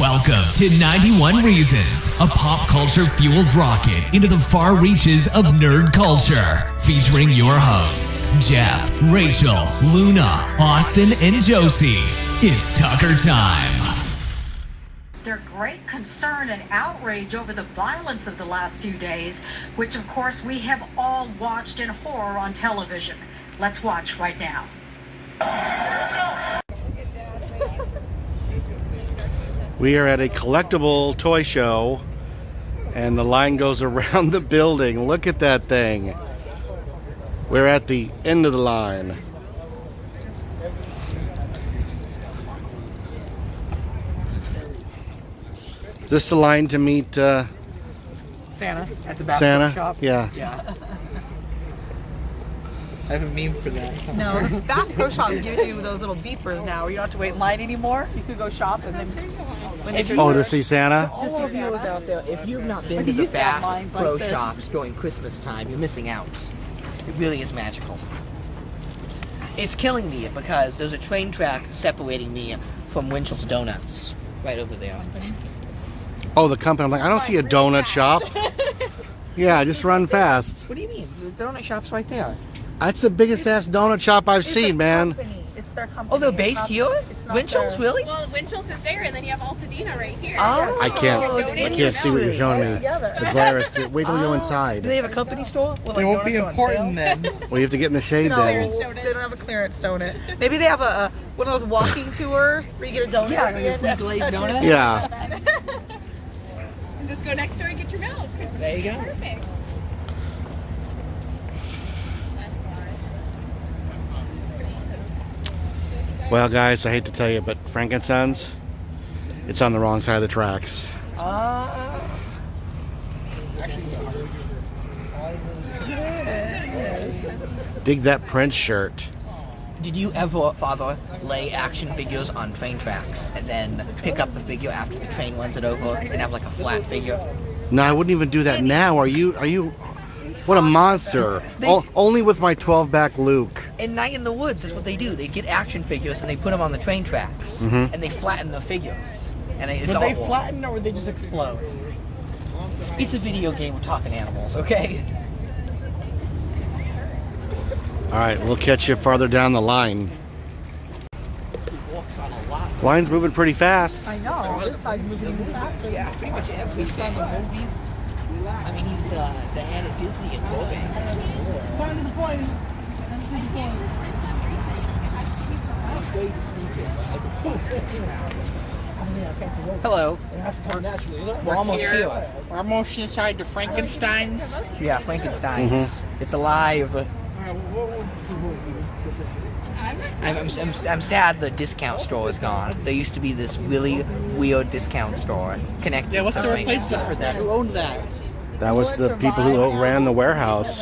Welcome to 91 Reasons, a pop culture fueled rocket into the far reaches of nerd culture. Featuring your hosts, Jeff, Rachel, Luna, Austin, and Josie. It's Tucker time. Their great concern and outrage over the violence of the last few days, which of course we have all watched in horror on television. Let's watch right now. We are at a collectible toy show, and the line goes around the building. Look at that thing. We're at the end of the line. Is this the line to meet Santa at the Bass Pro Santa? Shop? Yeah. I have a meme for that. No, Bass Pro Shops gives you those little beepers now. You don't have to wait in line anymore. You can go shop and then. Oh, to see Santa? All of you out there, if you've not been to the used to have Bass lines Pro like this. Shops during Christmas time, you're missing out. It really is magical. It's killing me because there's a train track separating me from Winchell's Donuts right over there. Oh, the company. I'm like, I don't see a donut shop. Yeah, just run fast. What do you mean? The donut shop's right there. That's the biggest ass donut shop I've seen, man. It's their company. Oh, they're It's based not- here? it's not Winchell's, their- really? Well, Winchell's is there, and then you have Altadena right here. Oh, I can't see what you're showing me. together. The glare is wait till you go Do inside. they have a company store? With, They like, won't be donuts on important sale? then. Well, you have to get in the shade No, then. they don't have a clearance donut. Maybe they have a one of those walking tours where you get a donut. Yeah, at the like a end. free glazed donut. Yeah. And just go next door and get your milk. There you go. Perfect. Well, guys, I hate to tell you, but Frankenstein's, it's on the wrong side of the tracks. Dig that Prince shirt. Did you ever, Father, lay action figures on train tracks and then pick up the figure after the train runs it over and have like a flat figure? No, I wouldn't even do that now. Are you? What a monster. Only with my 12-back Luke. In Night in the Woods, that's what they do. They get action figures and they put them on the train tracks and they flatten the figures. And it's Would all, they flatten or would they just explode? It's a video game. We're talking animals, okay? All right, we'll catch you farther down the line. Walks on a lot. Line's moving pretty fast. I know. This side's moving even faster. Yeah, pretty much every fan of movies. I mean, he's the head of Disney and Burbank. It's very distinctive. Hello. We're almost here. We're almost inside the Frankenstein's. Yeah, Frankenstein's. It's alive. I'm sad the discount store is gone. There used to be this really weird discount store connected Yeah, what's to the replacement for that? Who owned that? That was the people who ran the warehouse.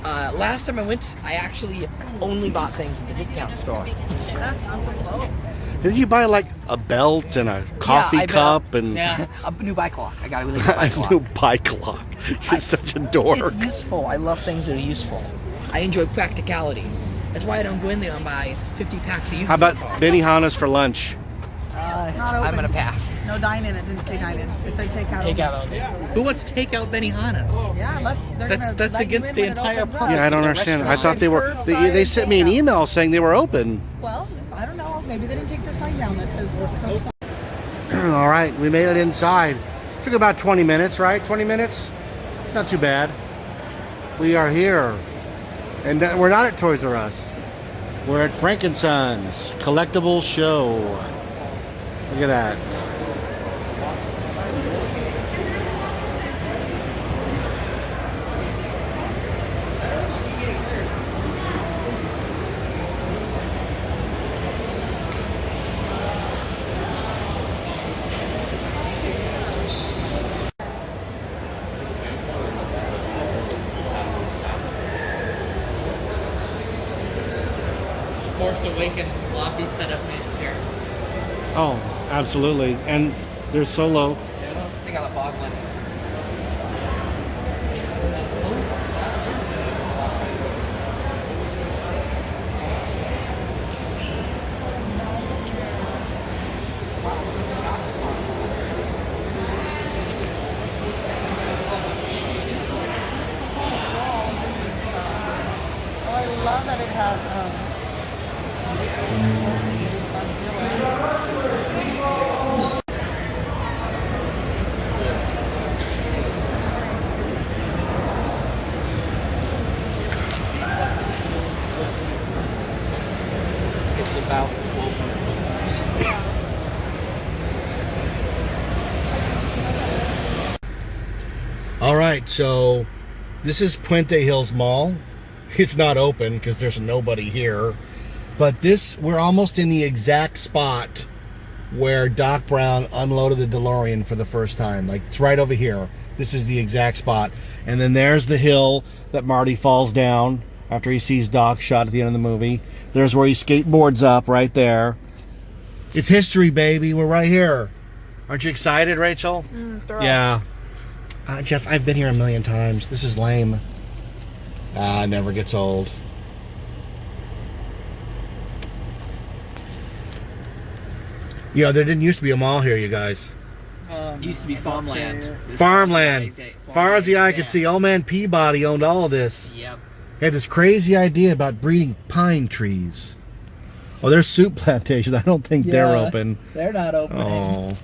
Last time I went, I actually only bought things at the discount store. Did you buy like a belt and a coffee I bet. cup and Yeah. A new bike lock. I got a really good bike a lock. new bike lock? You're such a dork. It's useful. I love things that are useful. I enjoy practicality. That's why I don't go in there and buy 50 packs of Yu-Gi-Oh How about cards. Benihana's for lunch? Not I'm open. gonna pass. No dine in. It didn't say dine in. It said take out. Take out only. Who wants to take out Benihana's? Yeah, unless they're gonna That's let you against in the when it entire opens up. purpose. Yeah, I don't the understand. I restaurant. thought they were. They sent me an email saying they were open. Well, I don't know. Maybe they didn't take their sign down that says curbside. All right, we made it inside. Took about 20 minutes, right? 20 minutes? Not too bad. We are here. And we're not at Toys R Us. We're at Frankenstein's collectible show. Look at that. Force Awakens lobby setup is here. Oh, absolutely. And there's Solo. They got a boggling. that it has. It's about 12. All right, so this is Puente Hills Mall. It's not open because there's nobody here. But we're almost in the exact spot where Doc Brown unloaded the DeLorean for the first time. Like, it's right over here. This is the exact spot. And then there's the hill that Marty falls down after he sees Doc shot at the end of the movie. There's where he skateboards up right there. It's history, baby. We're right here. Aren't you excited, Rachel? Yeah. Jeff, I've been here a million times. This is lame. It never gets old. You know, there didn't used to be a mall here, you guys. It used to be farmland. Farmland. Far as the eye could see, old man Peabody owned all of this. Yep. He had this crazy idea about breeding pine trees. Oh, there's soup plantations. I don't think they're open. They're not open. Oh.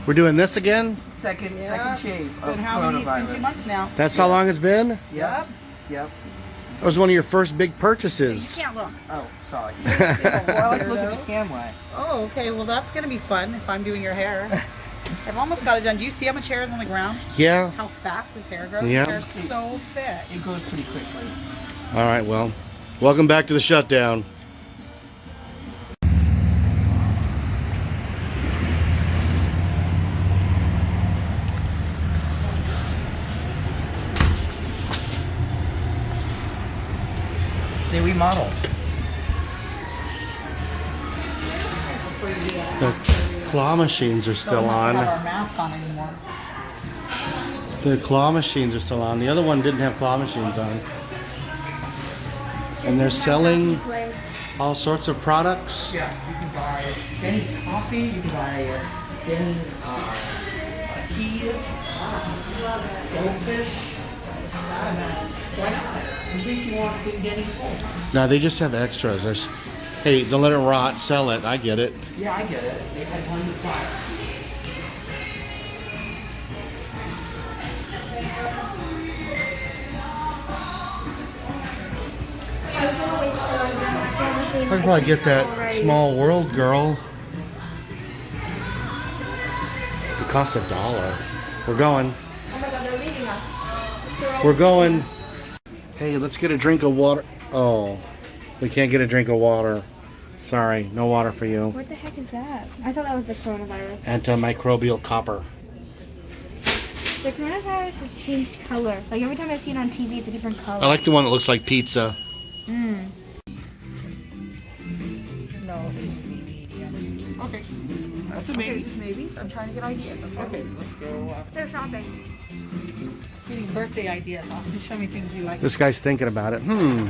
We're doing this again? Second shave Been of how many? It's been 2 coronavirus. months now. That's how long it's been? Yep. That was one of your first big purchases. You can't look. Oh, sorry. I like to look at the camera. Oh, okay. Well, that's gonna be fun if I'm doing your hair. I've almost got it done. Do you see how much hair is on the ground? Yeah. How fast his hair grows? Yeah. His hair's so thick. It goes pretty quickly. All right, well, welcome back to the shutdown. They remodeled. The claw machines are still Don't have to have on. our mask on anymore. The claw machines are still on. The other one didn't have claw machines on. And they're selling all sorts of products. Yes, you can buy Denny's coffee, you can buy Denny's tea, goldfish. Why not? In case you want to bring Denny's home. No, they just have extras. There's, hey, don't let it rot, sell it. I get it. Yeah, I get it. They had one to buy. I could probably get that Small World girl. It costs $1. We're going. Oh my god, they're leaving us. We're going. Hey, let's get a drink of water. Oh, we can't get a drink of water. Sorry, no water for you. What the heck is that? I thought that was the coronavirus. Antimicrobial copper. The coronavirus has changed color. Like every time I see it on TV, it's a different color. I like the one that looks like pizza. Mm. No. Okay. That's a Okay, maybe. just maybes. I'm trying to get ideas. Okay, let's go. They're shopping. Getting birthday ideas. Austin, show me things you like. This guy's thinking about it. Hmm.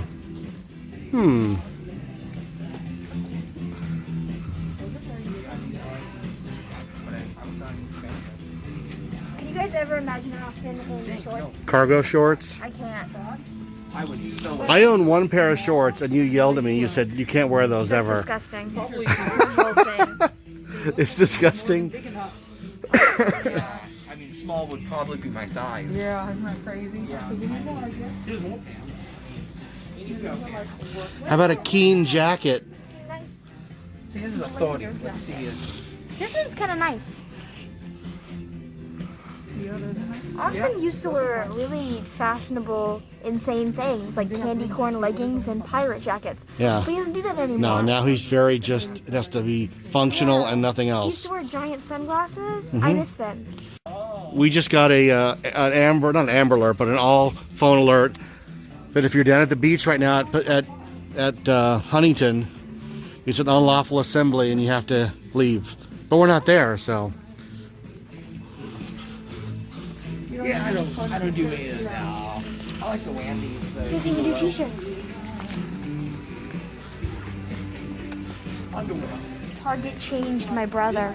Can you guys ever imagine Austin in shorts? Cargo shorts. I can't. I would so like. I own one pair of shorts, and you yelled at me. You said you can't wear those That's ever. disgusting. Probably The whole thing. It's disgusting. big enough. Yeah, I mean, small would probably be my size. Yeah, isn't that crazy? How about a Keen jacket? Nice. See, this is a 30. Let's see it. This one's kind of nice. Austin used to wear really fashionable, insane things like candy corn leggings and pirate jackets. Yeah. But he doesn't do that anymore. No, now he's very just. It has to be functional and nothing He used else. to wear giant sunglasses. I miss them. We just got an not an Amber Alert, but an all phone alert that if you're down at the beach right now at Huntington, it's an unlawful assembly and you have to leave. But we're not there, so. Yeah, I don't do any of that. No. I like the Wandies. He doesn't even do t-shirts. Underwear. Target changed my brother.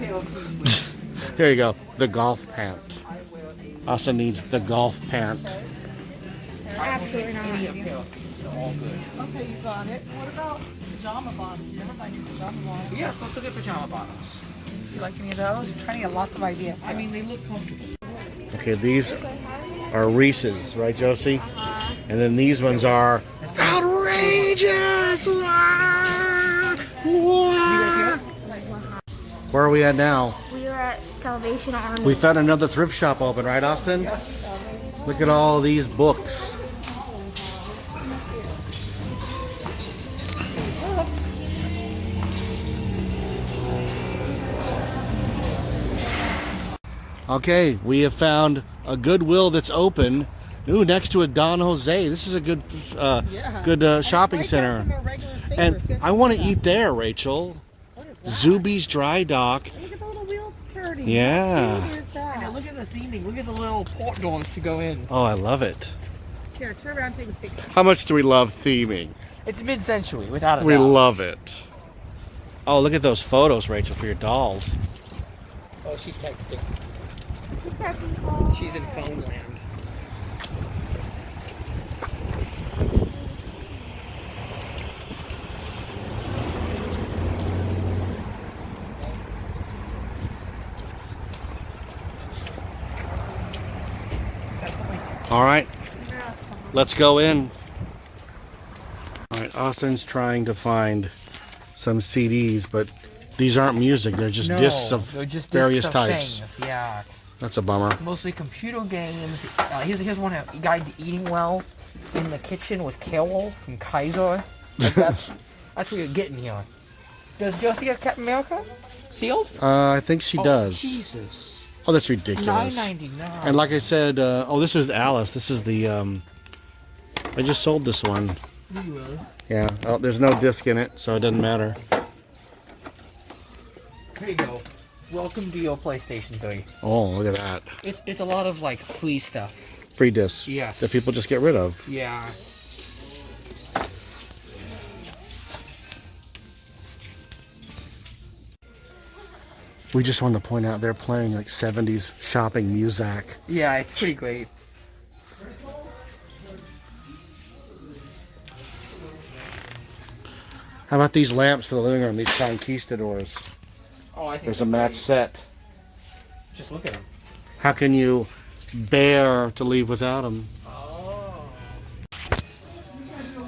Here you go. The golf pant. Austin needs the golf pant. Absolutely not. Any pair of these. They're all good. Okay, you got it. What about pajama bottoms? You ever find your pajama bottoms? Yes, let's look at pajama bottoms. You like any of those? I'm trying to get lots of ideas. I mean, they look comfortable. Okay, these are Reese's, right, Josie? And then these ones are outrageous. Where are we at now? We are at Salvation Army. We found another thrift shop open, right, Austin? Yes. Look at all these books. Okay, we have found a Goodwill that's open. Ooh, next to a Don Jose. This is a good, shopping center. And I want to eat there, Rachel. Zuby's Dry Dock. Look at the little wheels turning. Yeah. Who is that? And look at the theming. Look at the little port doors to go in. Oh, I love it. Here, turn around and take a picture. How much do we love theming? It's mid-century, without a We doubt. love it. Oh, look at those photos, Rachel, for your dolls. Oh, she's texting. She's talking. She's in phone land. All right, let's go in. All right, Austin's trying to find some CDs, but these aren't music. They're just discs of they're just various discs of types. things, yeah. That's a bummer. Mostly computer games. Here's one, a guide to eating well in the kitchen with Carol from Kaiser. Like that's what you're getting here. Does Josie have Captain America sealed? I think she does. Jesus. Oh, that's ridiculous. $9.99. And like I said, oh, this is Alice. This is the, I just sold this one. Did you really? Yeah, oh, there's no disc in it, so it doesn't matter. Here you go. Welcome to your PlayStation 3. Oh, look at that. It's a lot of like free stuff. Free discs. Yes. That people just get rid of. Yeah. We just wanted to point out they're playing like 70s shopping music. Yeah, it's pretty great. How about these lamps for the living room, these conquistadors? Oh, I think There's a match set. Just look at them. How can you bear to leave without them? Oh.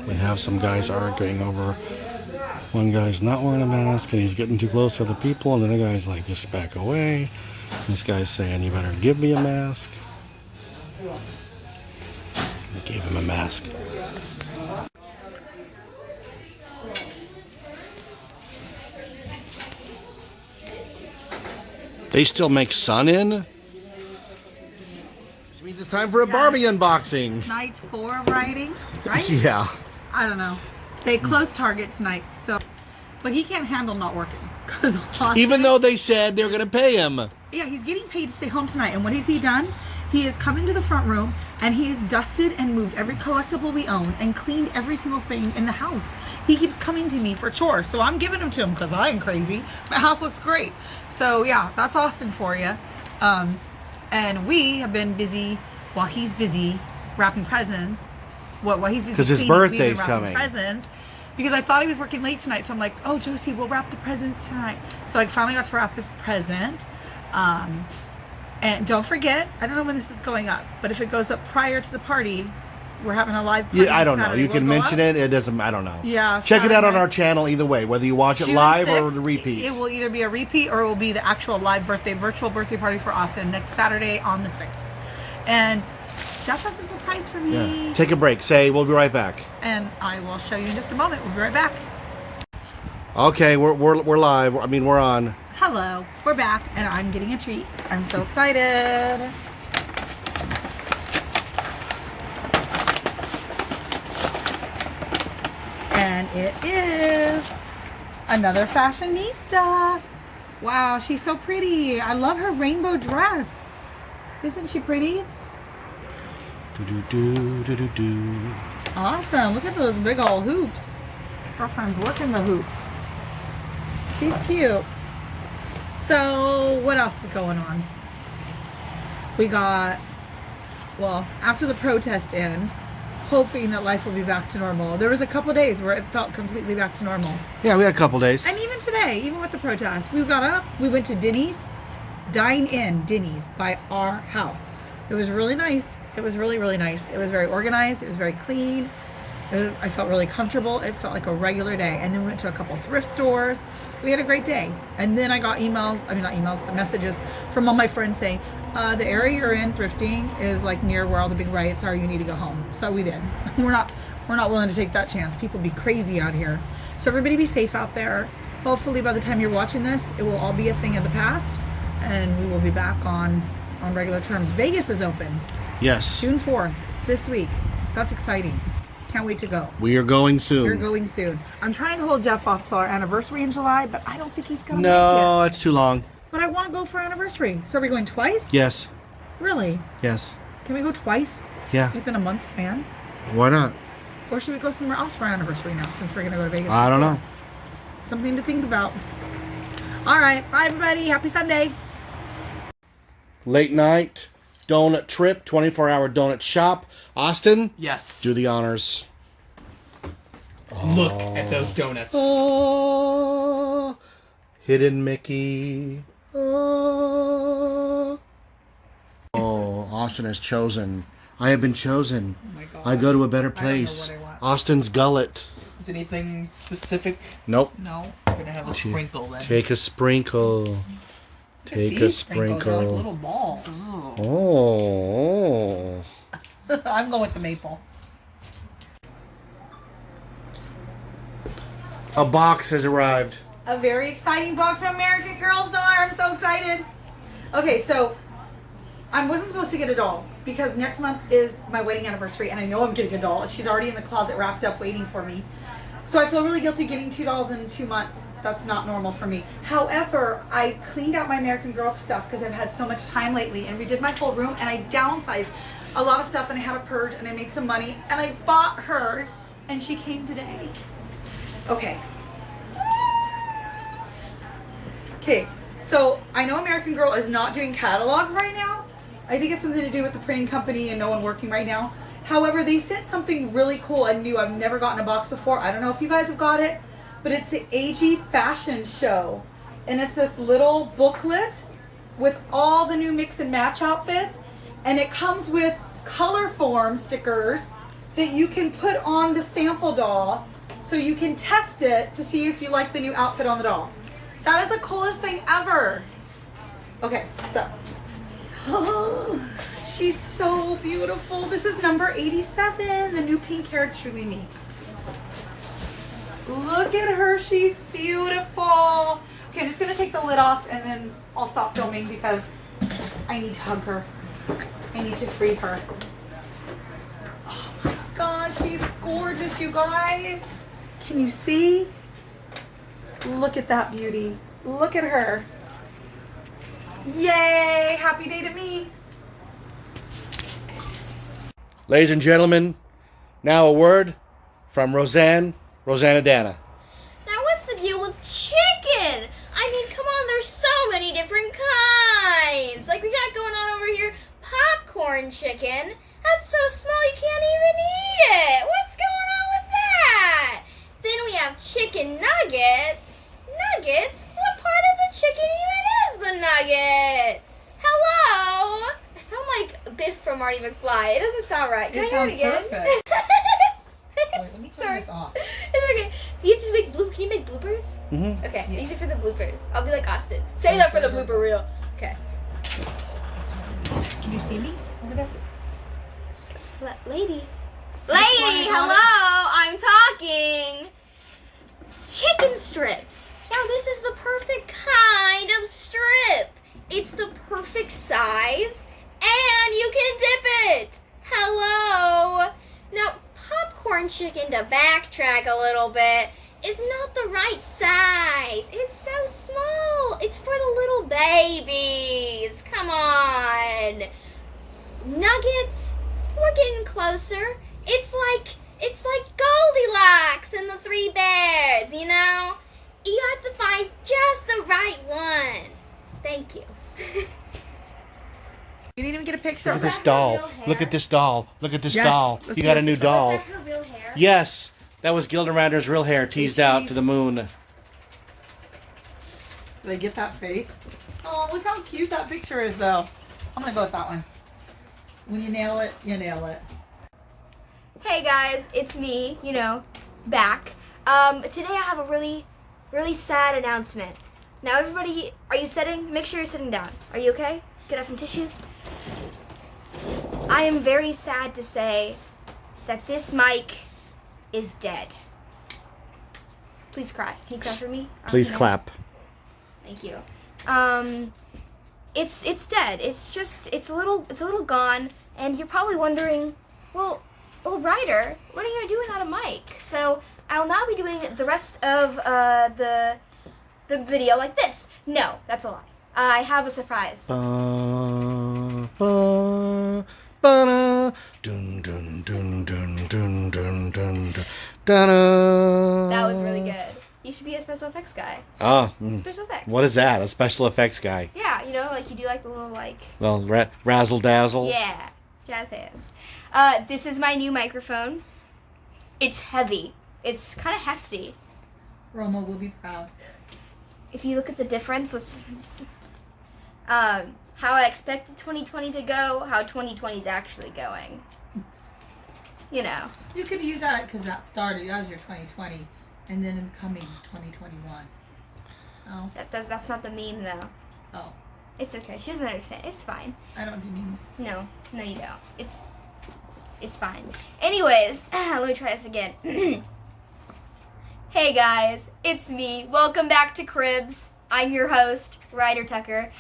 We have some guys arguing over one guy's not wearing a mask and he's getting too close for the people, and the other guy's like, just back away. This guy's saying, you better give me a mask. I gave him a mask. They still make sun in? Which means it's time for a Barbie unboxing. Night 4 of writing, right? Yeah. I don't know. They closed Target tonight, so. But he can't handle not working. Cause Even though they said they're going to pay him. yeah, he's getting paid to stay home tonight. And what has he done? He has come into the front room and he has dusted and moved every collectible we own and cleaned every single thing in the house. He keeps coming to me for chores, so I'm giving them to him because I ain't crazy. My house looks great. So yeah, that's Austin for you. And we have been busy while he's busy wrapping presents. While he's busy 'Cause his cleaning, we've been birthday's wrapping coming. presents. Because I thought he was working late tonight, so I'm like, oh, Josie, we'll wrap the presents tonight. So I finally got to wrap his present. And don't forget, I don't know when this is going up, but if it goes up prior to the party, we're having a live party. Yeah, I don't know. Saturday. You can Will go mention up? it. It doesn't. I don't know. Yeah. Check it out on Saturday. our channel either way, whether you watch it June live or 6th, the repeat. It will either be a repeat or it will be the actual live virtual birthday party for Austin next Saturday on the 6th. And Jeff has a surprise for me. Yeah. Take a break. Say, we'll be right back. And I will show you in just a moment. We'll be right back. Okay, we're live. I mean, we're on. Hello, we're back, and I'm getting a treat. I'm so excited. And it is another fashionista. Wow, she's so pretty. I love her rainbow dress. Isn't she pretty? Do do do do do do. Awesome. Look at those big old hoops. Girlfriend's working the hoops. She's cute. So, what else is going on? We got, well, after the protest ends, hoping that life will be back to normal. There was a couple days where it felt completely back to normal. Yeah, we had a couple days. And even today, even with the protests, we got up, we went to Denny's, dine-in Denny's by our house. It was really nice. It was really, really nice. It was very organized. It was very clean. I felt really comfortable. It felt like a regular day. And then we went to a couple thrift stores. We had a great day. And then I got messages from all my friends saying, the area you're in thrifting is like near where all the big riots are. You need to go home. So we did. We're not willing to take that chance. People be crazy out here. So everybody be safe out there. Hopefully by the time you're watching this, it will all be a thing of the past and we will be back on regular terms. Vegas is open. Yes. June 4th, this week. That's exciting. Can't wait to go. We are going soon. We're going soon. I'm trying to hold Jeff off till our anniversary in July, but I don't think he's going to make it. No, it's too long. But I want to go for our anniversary. So are we going twice? Yes. Really? Yes. Can we go twice? Yeah. Within a month span? Why not? Or should we go somewhere else for our anniversary now, since we're going to go to Vegas? I don't know. Something to think about. All right. Bye, everybody. Happy Sunday. Late night donut trip, 24-hour donut shop. Austin? Yes. Do the honors. Look at those donuts. Oh, hidden Mickey. Oh, Austin has chosen. I have been chosen. Oh my God. I go to a better I don't know place. what I want. Austin's gullet. Is anything specific? Nope. No. We're gonna have a sprinkle then. Take a sprinkle. Take a These sprinkles are like sprinkle. little balls. Oh. I'm going with the maple. A box has arrived. A very exciting box from American Girl Star. I'm so excited. Okay, so I wasn't supposed to get a doll because next month is my wedding anniversary and I know I'm getting a doll. She's already in the closet wrapped up waiting for me. So I feel really guilty getting 2 dolls in 2 months. That's not normal for me. However, I cleaned out my American Girl stuff because I've had so much time lately and redid my whole room and I downsized a lot of stuff and I had a purge and I made some money and I bought her and she came today. Okay. Okay, so I know American Girl is not doing catalogs right now. I think it's something to do with the printing company and no one working right now. However, they sent something really cool and new. I've never gotten a box before. I don't know if you guys have got it, but it's the AG Fashion Show. And it's this little booklet with all the new mix and match outfits. And it comes with color form stickers that you can put on the sample doll so you can test it to see if you like the new outfit on the doll. That is the coolest thing ever. Okay, so. She's so beautiful. This is number 87, the new pink haired Truly Me. Look at her, she's beautiful. Okay, I'm just gonna take the lid off and then I'll stop filming because I need to hug her. I need to free her. Oh my gosh, she's gorgeous, you guys. Can you see? Look at that beauty. Look at her. Yay! Happy day to me. Ladies and gentlemen, now a word from Rosanna Dana. Now what's the deal with chicken? I mean, come on, there's so many different kinds. Like we got going on over here, popcorn chicken. That's so small you can't even eat it. What's going on with that? Then we have chicken nuggets. Nuggets? What part of the chicken even is the nugget? Hello? I sound like Biff from Marty McFly. It doesn't sound right. Can I hear it again? Perfect. Wait, let me turn Sorry. this off. It's okay. You have to make can you make bloopers? Mm-hmm. Okay, use it for the bloopers. I'll be like Austin. Say that for the blooper reel. Okay. Can you see me over there? Lady, hello, I'm talking. Chicken strips. Now this is the perfect kind of strip. It's the perfect size, and you can dip it. Hello. Now, popcorn chicken, to backtrack a little bit, is not the right size. It's so small. It's for the little babies. Come on. Nuggets, we're getting closer. It's like Goldilocks and the Three Bears, you know? You have to find just the right one. Thank you. You didn't even get a picture. Look at this that her doll. real hair? Look at this doll. Look at this Yes, doll. let's You see got the a new picture. doll. Is that her real hair? Yes, that was Gilda Radner's real hair teased out to the moon. Did I get that face? Oh, look how cute that picture is, though. I'm gonna go with that one. When you nail it, you nail it. Hey guys, it's me, back. Today I have a really, really sad announcement. Now everybody, are you sitting? Make sure you're sitting down. Are you okay? Get us some tissues. I am very sad to say that this mic is dead. Please cry. Can you clap for me? Please clap. Thank you. It's dead. It's a little gone, and you're probably wondering, well, Ryder, what are you gonna do without a mic? So I'll now be doing the rest of the video like this. No, that's a lie. I have a surprise. Ba, ba, ba, dun, dun, dun, dun, dun, dun, dun, dun, da-da. That was really good. You should be a special effects guy. Oh, Special effects. what is that? A special effects guy? Yeah, like you do like the little like. Well, razzle dazzle. Yeah, jazz hands. This is my new microphone. It's heavy. It's kind of hefty. Roma will be proud. If you look at the difference, how I expected 2020 to go, how 2020 is actually going. You could use that because that started. That was your 2020, and then incoming 2021. Oh. That's not the meme though. Oh. It's okay. She doesn't understand. It's fine. I don't do memes. No, you don't. It's fine. Anyways, let me try this again. Hey guys, it's me. Welcome back to Cribs. I'm your host, Ryder Tucker.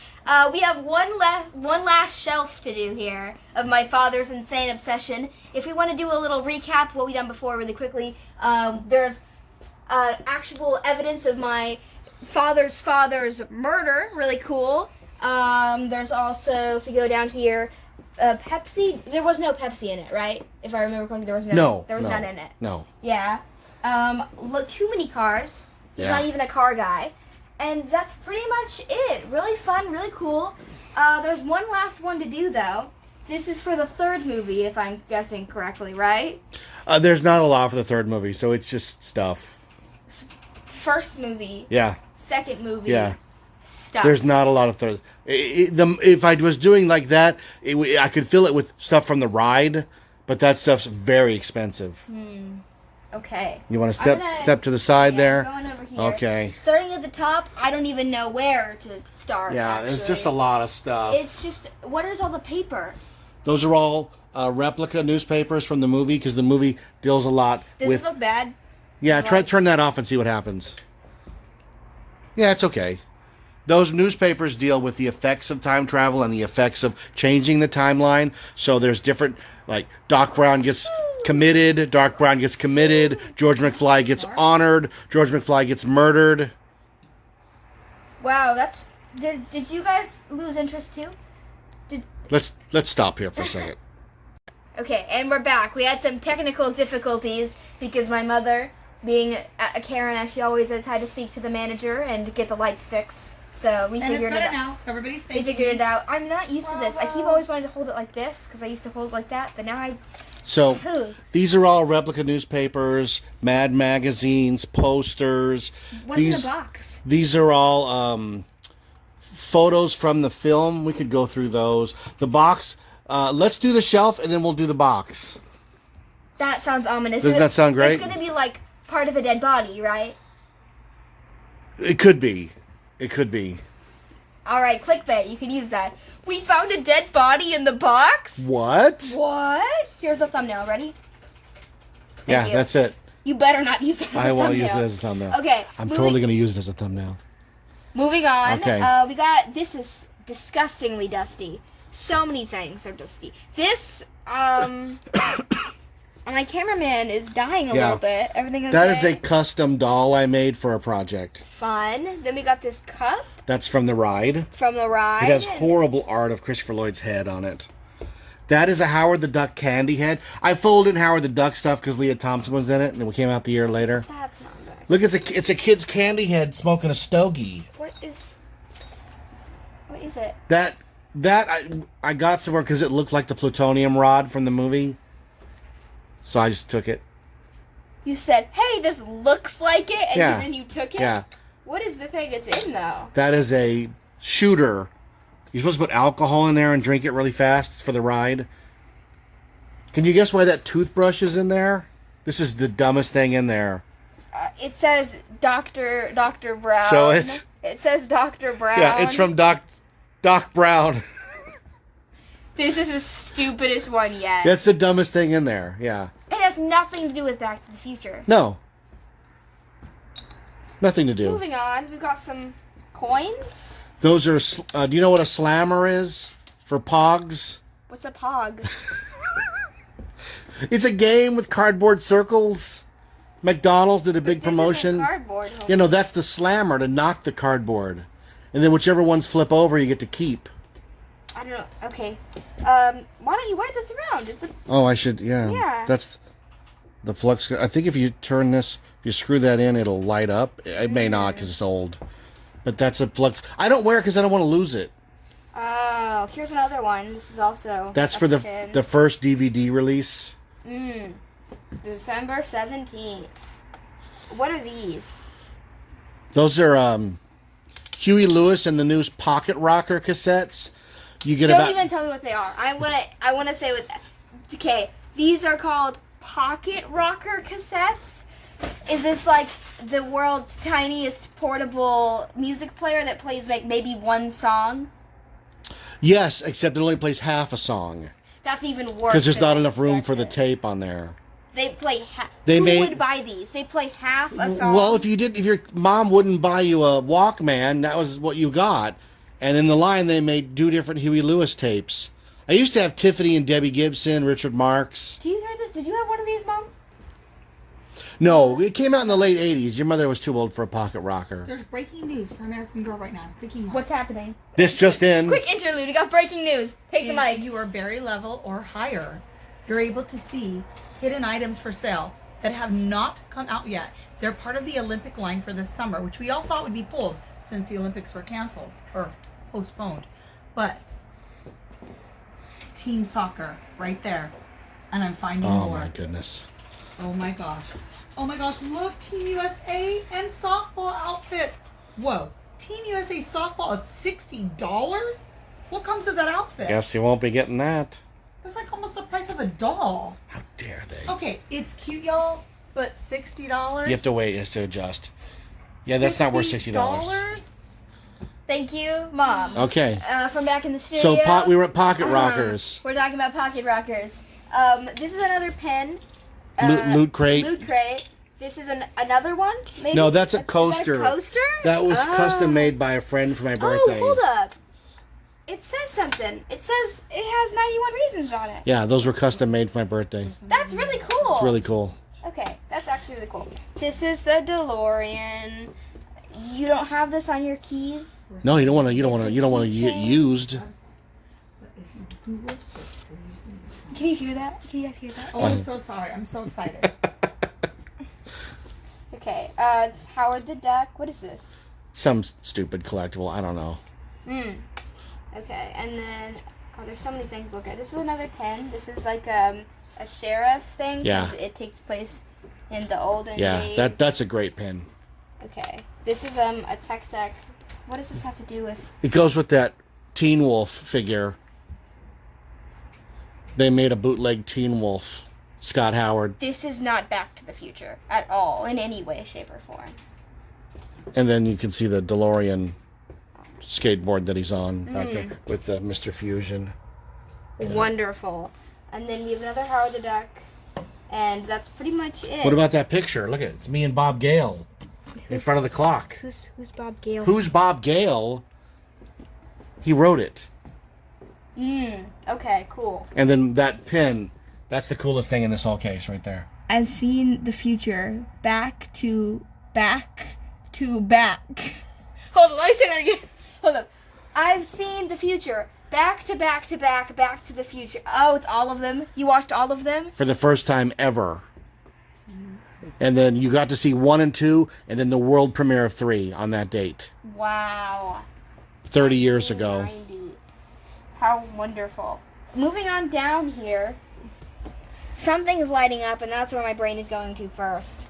We have one last shelf to do here of my father's insane obsession. If we want to do a little recap of what we've done before really quickly, there's actual evidence of my father's murder. Really cool. There's also, if you go down here, Pepsi. There was no Pepsi in it, right? If I remember correctly, there was none in it. No. Yeah. Look, too many cars. He's Yeah. not even a car guy. And that's pretty much it. Really fun, really cool. There's one last one to do, though. This is for the third movie, if I'm guessing correctly, right? There's not a lot for the third movie, so it's just stuff. First movie. Yeah. Second movie. Yeah. Stuff. There's not a lot of third. If I was doing like that, I could fill it with stuff from the ride, but that stuff's very expensive. Okay. You want to step to the side there? I'm going over here. Okay. Starting at the top, I don't even know where to start. Yeah, there's just a actually. lot of stuff. It's just, what is all the paper? Those are all replica newspapers from the movie because the movie deals a lot Does with. this look bad? Yeah, turn that off and see what happens. Yeah, it's okay. Those newspapers deal with the effects of time travel and the effects of changing the timeline. So there's different, like Doc Brown gets committed, Doc Brown gets committed, George McFly gets honored, George McFly gets murdered. Wow, that's... Did you guys lose interest too? Let's stop here for a second. Okay, and we're back. We had some technical difficulties because my mother, being a Karen as she always is, had to speak to the manager and get the lights fixed. So we And it's figured it better out. now, so everybody's We thanking figured me. it out. I'm not used to this. I keep always wanting to hold it like this because I used to hold it like that, but now I... So Ugh. these are all replica newspapers, Mad magazines, posters. What's in the box? These are all photos from the film. We could go through those. The box. Let's do the shelf and then we'll do the box. That sounds ominous. Doesn't that sound great? It's going to be like part of a dead body, right? It could be. It could be. All right, clickbait. You can use that. We found a dead body in the box? What? What? Here's the thumbnail. Ready? Yeah, you. that's it. You better not use that as a I thumbnail. won't use it as a thumbnail. Okay. I'm totally going to use it as a thumbnail. Moving on. Okay. We got... This is disgustingly dusty. So many things are dusty. This, my cameraman is dying a little bit. Everything okay? That is a custom doll I made for a project. Fun. Then we got this cup That's from the ride. from the ride. It has horrible art of Christopher Lloyd's head on it. That is a Howard the Duck candy head. I folded Howard the Duck stuff because Leah Thompson was in it, and it came out the year later. That's not nice. Look, it's a kid's candy head smoking a stogie. What is it? That I got somewhere because it looked like the plutonium rod from the movie. So I just took it. You said, "Hey, this looks like it," and Yeah. then you took it. Yeah. What is the thing it's in though? That is a shooter. You're supposed to put alcohol in there and drink it really fast. It's for the ride. Can you guess why that toothbrush is in there? This is the dumbest thing in there. It says Dr. Brown. Show it. It says Dr. Brown. Yeah, it's from Doc Brown. This is the stupidest one yet. That's the dumbest thing in there. Yeah. It has nothing to do with Back to the Future. No. Nothing to do. Moving on, we've got some coins. Those are. Do you know what a slammer is for Pogs? What's a pog? It's a game with cardboard circles. McDonald's did a big promotion. Cardboard. You know, that's the slammer to knock the cardboard. And then whichever ones flip over, you get to keep. I don't know. Okay. Why don't you wear this around? It's a. Oh, I should, yeah. Yeah. That's the flux. I think if you turn this, if you screw that in, it'll light up. It may not because it's old. But that's a flux. I don't wear it because I don't want to lose it. Oh, here's another one. This is also. That's a for pin. the first DVD release. December 17th. What are these? Those are Huey Lewis and the News Pocket Rocker cassettes. You get Don't about. even tell me what they are. I wanna say what. Okay, these are called pocket rocker cassettes. Is this like the world's tiniest portable music player that plays like maybe one song? Yes, except it only plays half a song That's even worse. because there's than not I enough room for the expected. tape on there. They play half. They Who made- would buy these? They play half a song. Well, if your mom wouldn't buy you a Walkman, that was what you got. And in the line, they made 2 different Huey Lewis tapes. I used to have Tiffany and Debbie Gibson, Richard Marx. Do you hear this? Did you have one of these, Mom? No, it came out in the late 80s. Your mother was too old for a pocket rocker. There's breaking news for American Girl right now. Freaking out. What's happening? This just in. Quick interlude. We got breaking news. Take the If mic. you are berry level or higher, you're able to see hidden items for sale that have not come out yet. They're part of the Olympic line for this summer, which we all thought would be pulled since the Olympics were canceled or postponed. But team soccer right there. And I'm finding Oh more. my goodness. Oh my gosh. Oh my gosh, look, Team USA and softball outfits. Whoa, Team USA softball is $60? What comes with that outfit? Guess you won't be getting that. That's like almost the price of a doll. How dare they? Okay, it's cute, y'all, but $60? You have to wait just to adjust. Yeah, that's not worth $60. Thank you, Mom. Okay. From back in the studio. So we were at Pocket Rockers. We're talking about pocket rockers. This is another pen. Loot Crate. Loot Crate. This is another one, maybe? No, that's a Is coaster. that a coaster? That was Oh. custom made by a friend for my birthday. Oh, hold up. It says something. It says it has 91 reasons on it. Yeah, those were custom made for my birthday. That's really cool. It's really cool. Okay, that's actually really cool. This is the DeLorean. You don't have this on your keys? No, you don't want to. You don't want to. You don't want to get keychain. used. Can you hear that? Can you guys hear that? Oh, I'm so sorry. I'm so excited. Okay, Howard the Duck. What is this? Some stupid collectible. I don't know. Okay, and then there's so many things to look at. This is another pen. This is like a sheriff thing. 'Cause Yeah. It takes place in the olden Yeah, days. that's a great pin. Okay. This is a Tech Deck. What does this have to do with? It goes with that Teen Wolf figure. They made a bootleg Teen Wolf. Scott Howard. This is not Back to the Future at all, in any way, shape, or form. And then you can see the DeLorean skateboard that he's on back there with Mr. Fusion. Wonderful. And then we have another Howard the Duck, and that's pretty much it. What about that picture? Look at it. It's me and Bob Gale in front of the clock. Who's Bob Gale? Who's Bob Gale? He wrote it. Okay, cool. And then that pin, that's the coolest thing in this whole case right there. I've seen the future. Back to back. Hold on, let me say that again. Hold up. I've seen the future. Back to back to back to the future. Oh, it's all of them? You watched all of them? For the first time ever. And then you got to see 1 and 2, and then the world premiere of 3 on that date. Wow. 30 years ago. 90. How wonderful. Moving on down here. Something's lighting up, and that's where my brain is going to first.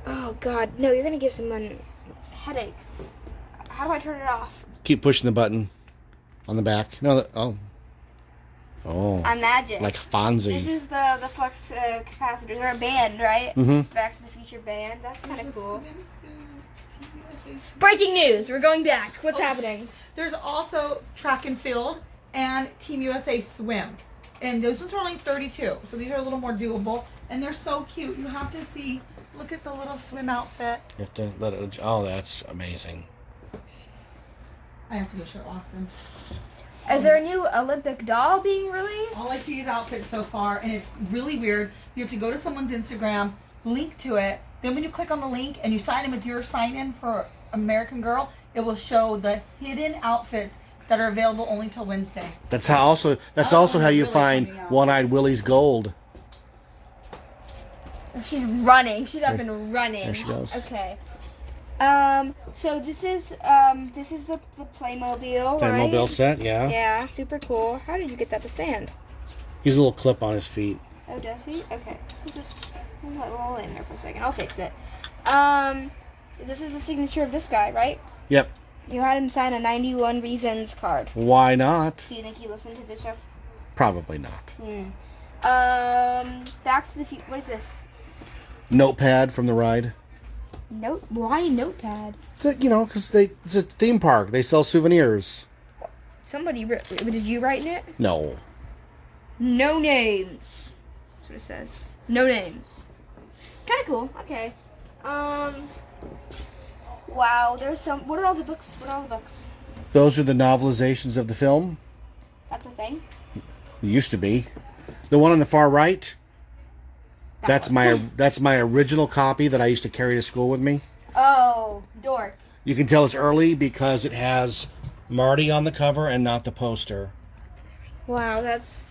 Oh, God. No, you're going to give someone a headache. How do I turn it off? Keep pushing the button on the back. No, oh. I'm magic. Like Fonzie. This is the flux capacitors. They're a band, right? Mm-hmm. Back to the Future band. That's kind of cool. Breaking news. We're going back. What's happening? There's also track and field and Team USA swim. And those ones are only 32. So these are a little more doable. And they're so cute. You have to see. Look at the little swim outfit. You have to let it. Oh, that's amazing. I have to go show Austin. Is there a new Olympic doll being released? All I see is outfits so far, and it's really weird. You have to go to someone's Instagram, link to it. Then when you click on the link and you sign in with your sign-in for American Girl, it will show the hidden outfits that are available only till Wednesday. That's how also. That's also how you really find coming out. One-Eyed Willie's gold. She's running. She's up and running. There she goes. Okay. So this is the Playmobil, right? Playmobil set, yeah. Yeah, super cool. How did you get that to stand? He's a little clip on his feet. Oh, does he? Okay. We'll let it roll in there for a second. I'll fix it. This is the signature of this guy, right? Yep. You had him sign a 91 Reasons card. Why not? Do you think he listened to this show? Probably not. Back to the Future. What is this? Notepad from the ride. Why notepad? Because it's a theme park. They sell souvenirs. Somebody, did you write it? No. No names. That's what it says. No names. Kind of cool. Okay. Wow. There's some. What are all the books? Those are the novelizations of the film. That's a thing. It used to be. The one on the far right. That's my original copy that I used to carry to school with me. Oh, dork. You can tell it's early because it has Marty on the cover and not the poster. Wow, that's.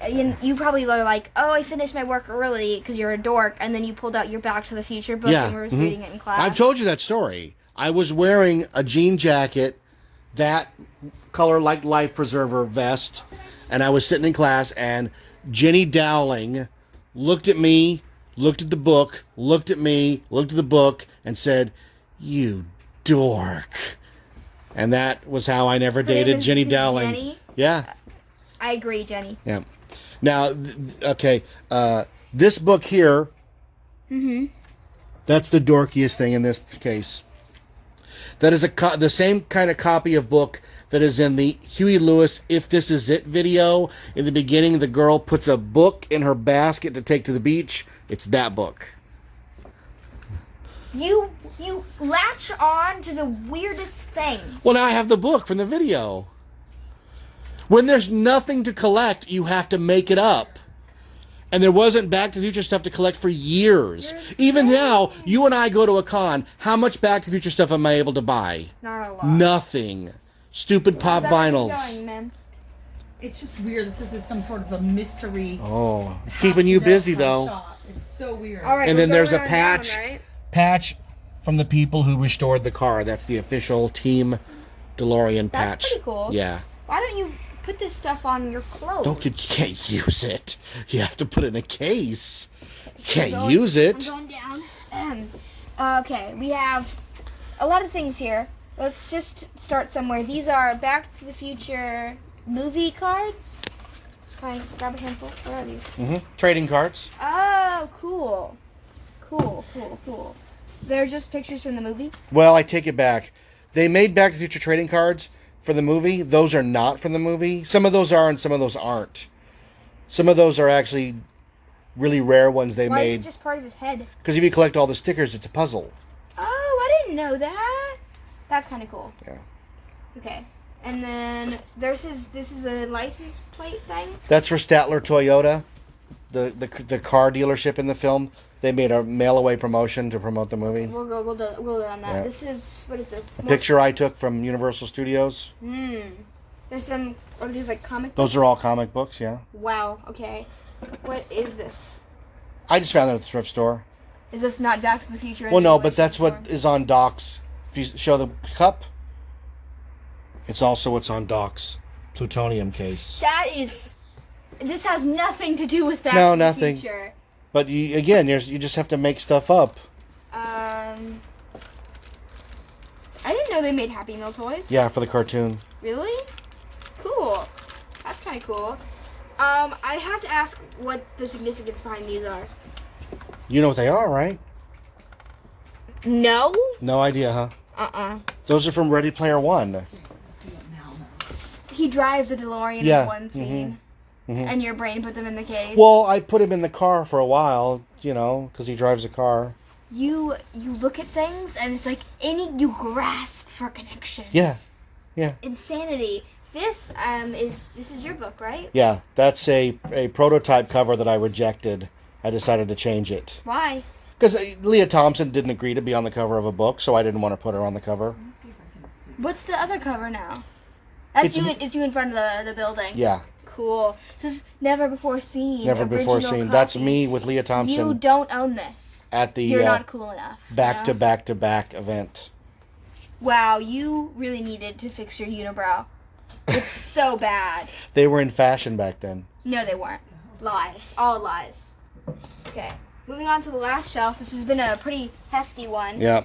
You probably were like, oh, I finished my work early because you're a dork, and then you pulled out your Back to the Future book and were reading it in class. I've told you that story. I was wearing a jean jacket, that color like life preserver vest, and I was sitting in class, and Jenny Dowling looked at me, looked at the book, looked at me, looked at the book, and said, "You dork." And that was how I never dated Jenny Dowling. Jenny? Yeah. I agree, Jenny. Yeah. Now, okay, this book here, that's the dorkiest thing in this case. That is the same kind of copy of book that is in the Huey Lewis If This Is It video. In the beginning, the girl puts a book in her basket to take to the beach. It's that book. You latch on to the weirdest things. Well, now I have the book from the video. When there's nothing to collect, you have to make it up. And there wasn't Back to the Future stuff to collect for years. Even now, you and I go to a con. How much Back to the Future stuff am I able to buy? Not a lot. Nothing. Stupid pop vinyls. Going, man? It's just weird that this is some sort of a mystery. Oh, it's keeping you busy though. Shop. It's so weird. All right, And then we're there's a going patch. down, right? Patch from the people who restored the car. That's the official Team DeLorean patch. That's pretty cool. Yeah. Why don't you put this stuff on your clothes? You can't use it. You have to put it in a case. You can't I'm use it. I'm going down. Okay, we have a lot of things here. Let's just start somewhere. These are Back to the Future movie cards. Fine, grab a handful. What are these? Trading cards. Oh, cool. Cool. They're just pictures from the movie? Well, I take it back. They made Back to the Future trading cards for the movie. Those are not from the movie. Some of those are and some of those aren't. Some of those are actually really rare ones they Why is made. it just part of his head? Because if you collect all the stickers, it's a puzzle. Oh, I didn't know that. That's kind of cool. Yeah. Okay. And then this is a license plate thing. That's for Statler Toyota, the car dealership in the film. They made a mail-away promotion to promote the movie. We'll go on that. Yeah. This is, what is this? A picture I took from Universal Studios. There's some, are these like comic Those books? are all comic books, yeah. Wow, okay. What is this? I just found it at the thrift store. Is this not Back to the Future? Well, no, anyway, but that's shape, or what is on Doc's. If you show the cup, It's also what's on Doc's plutonium case. This has nothing to do with that. No, nothing. Future. But you just have to make stuff up. I didn't know they made Happy Meal toys. Yeah, for the cartoon. Really? Cool. That's kind of cool. I have to ask what the significance behind these are. You know what they are, right? No? No idea, huh? Those are from Ready Player One. He drives a DeLorean Yeah. in one scene. And your brain put them in the case. Well, I put him in the car for a while, because he drives a car. You look at things and it's like you grasp for connection. Yeah. Insanity. This is your book, right? Yeah, that's a prototype cover that I rejected. I decided to change it. Why? Because Leah Thompson didn't agree to be on the cover of a book, so I didn't want to put her on the cover. What's the other cover now? It's you in front of the building. Yeah. Cool. Just never before seen. Never before original seen. copy. That's me with Leah Thompson. You don't own this. At the You're not cool enough. back to back event. Wow, you really needed to fix your unibrow. It's so bad. They were in fashion back then. No, they weren't. Lies. All lies. Okay. Moving on to the last shelf. This has been a pretty hefty one. Yeah.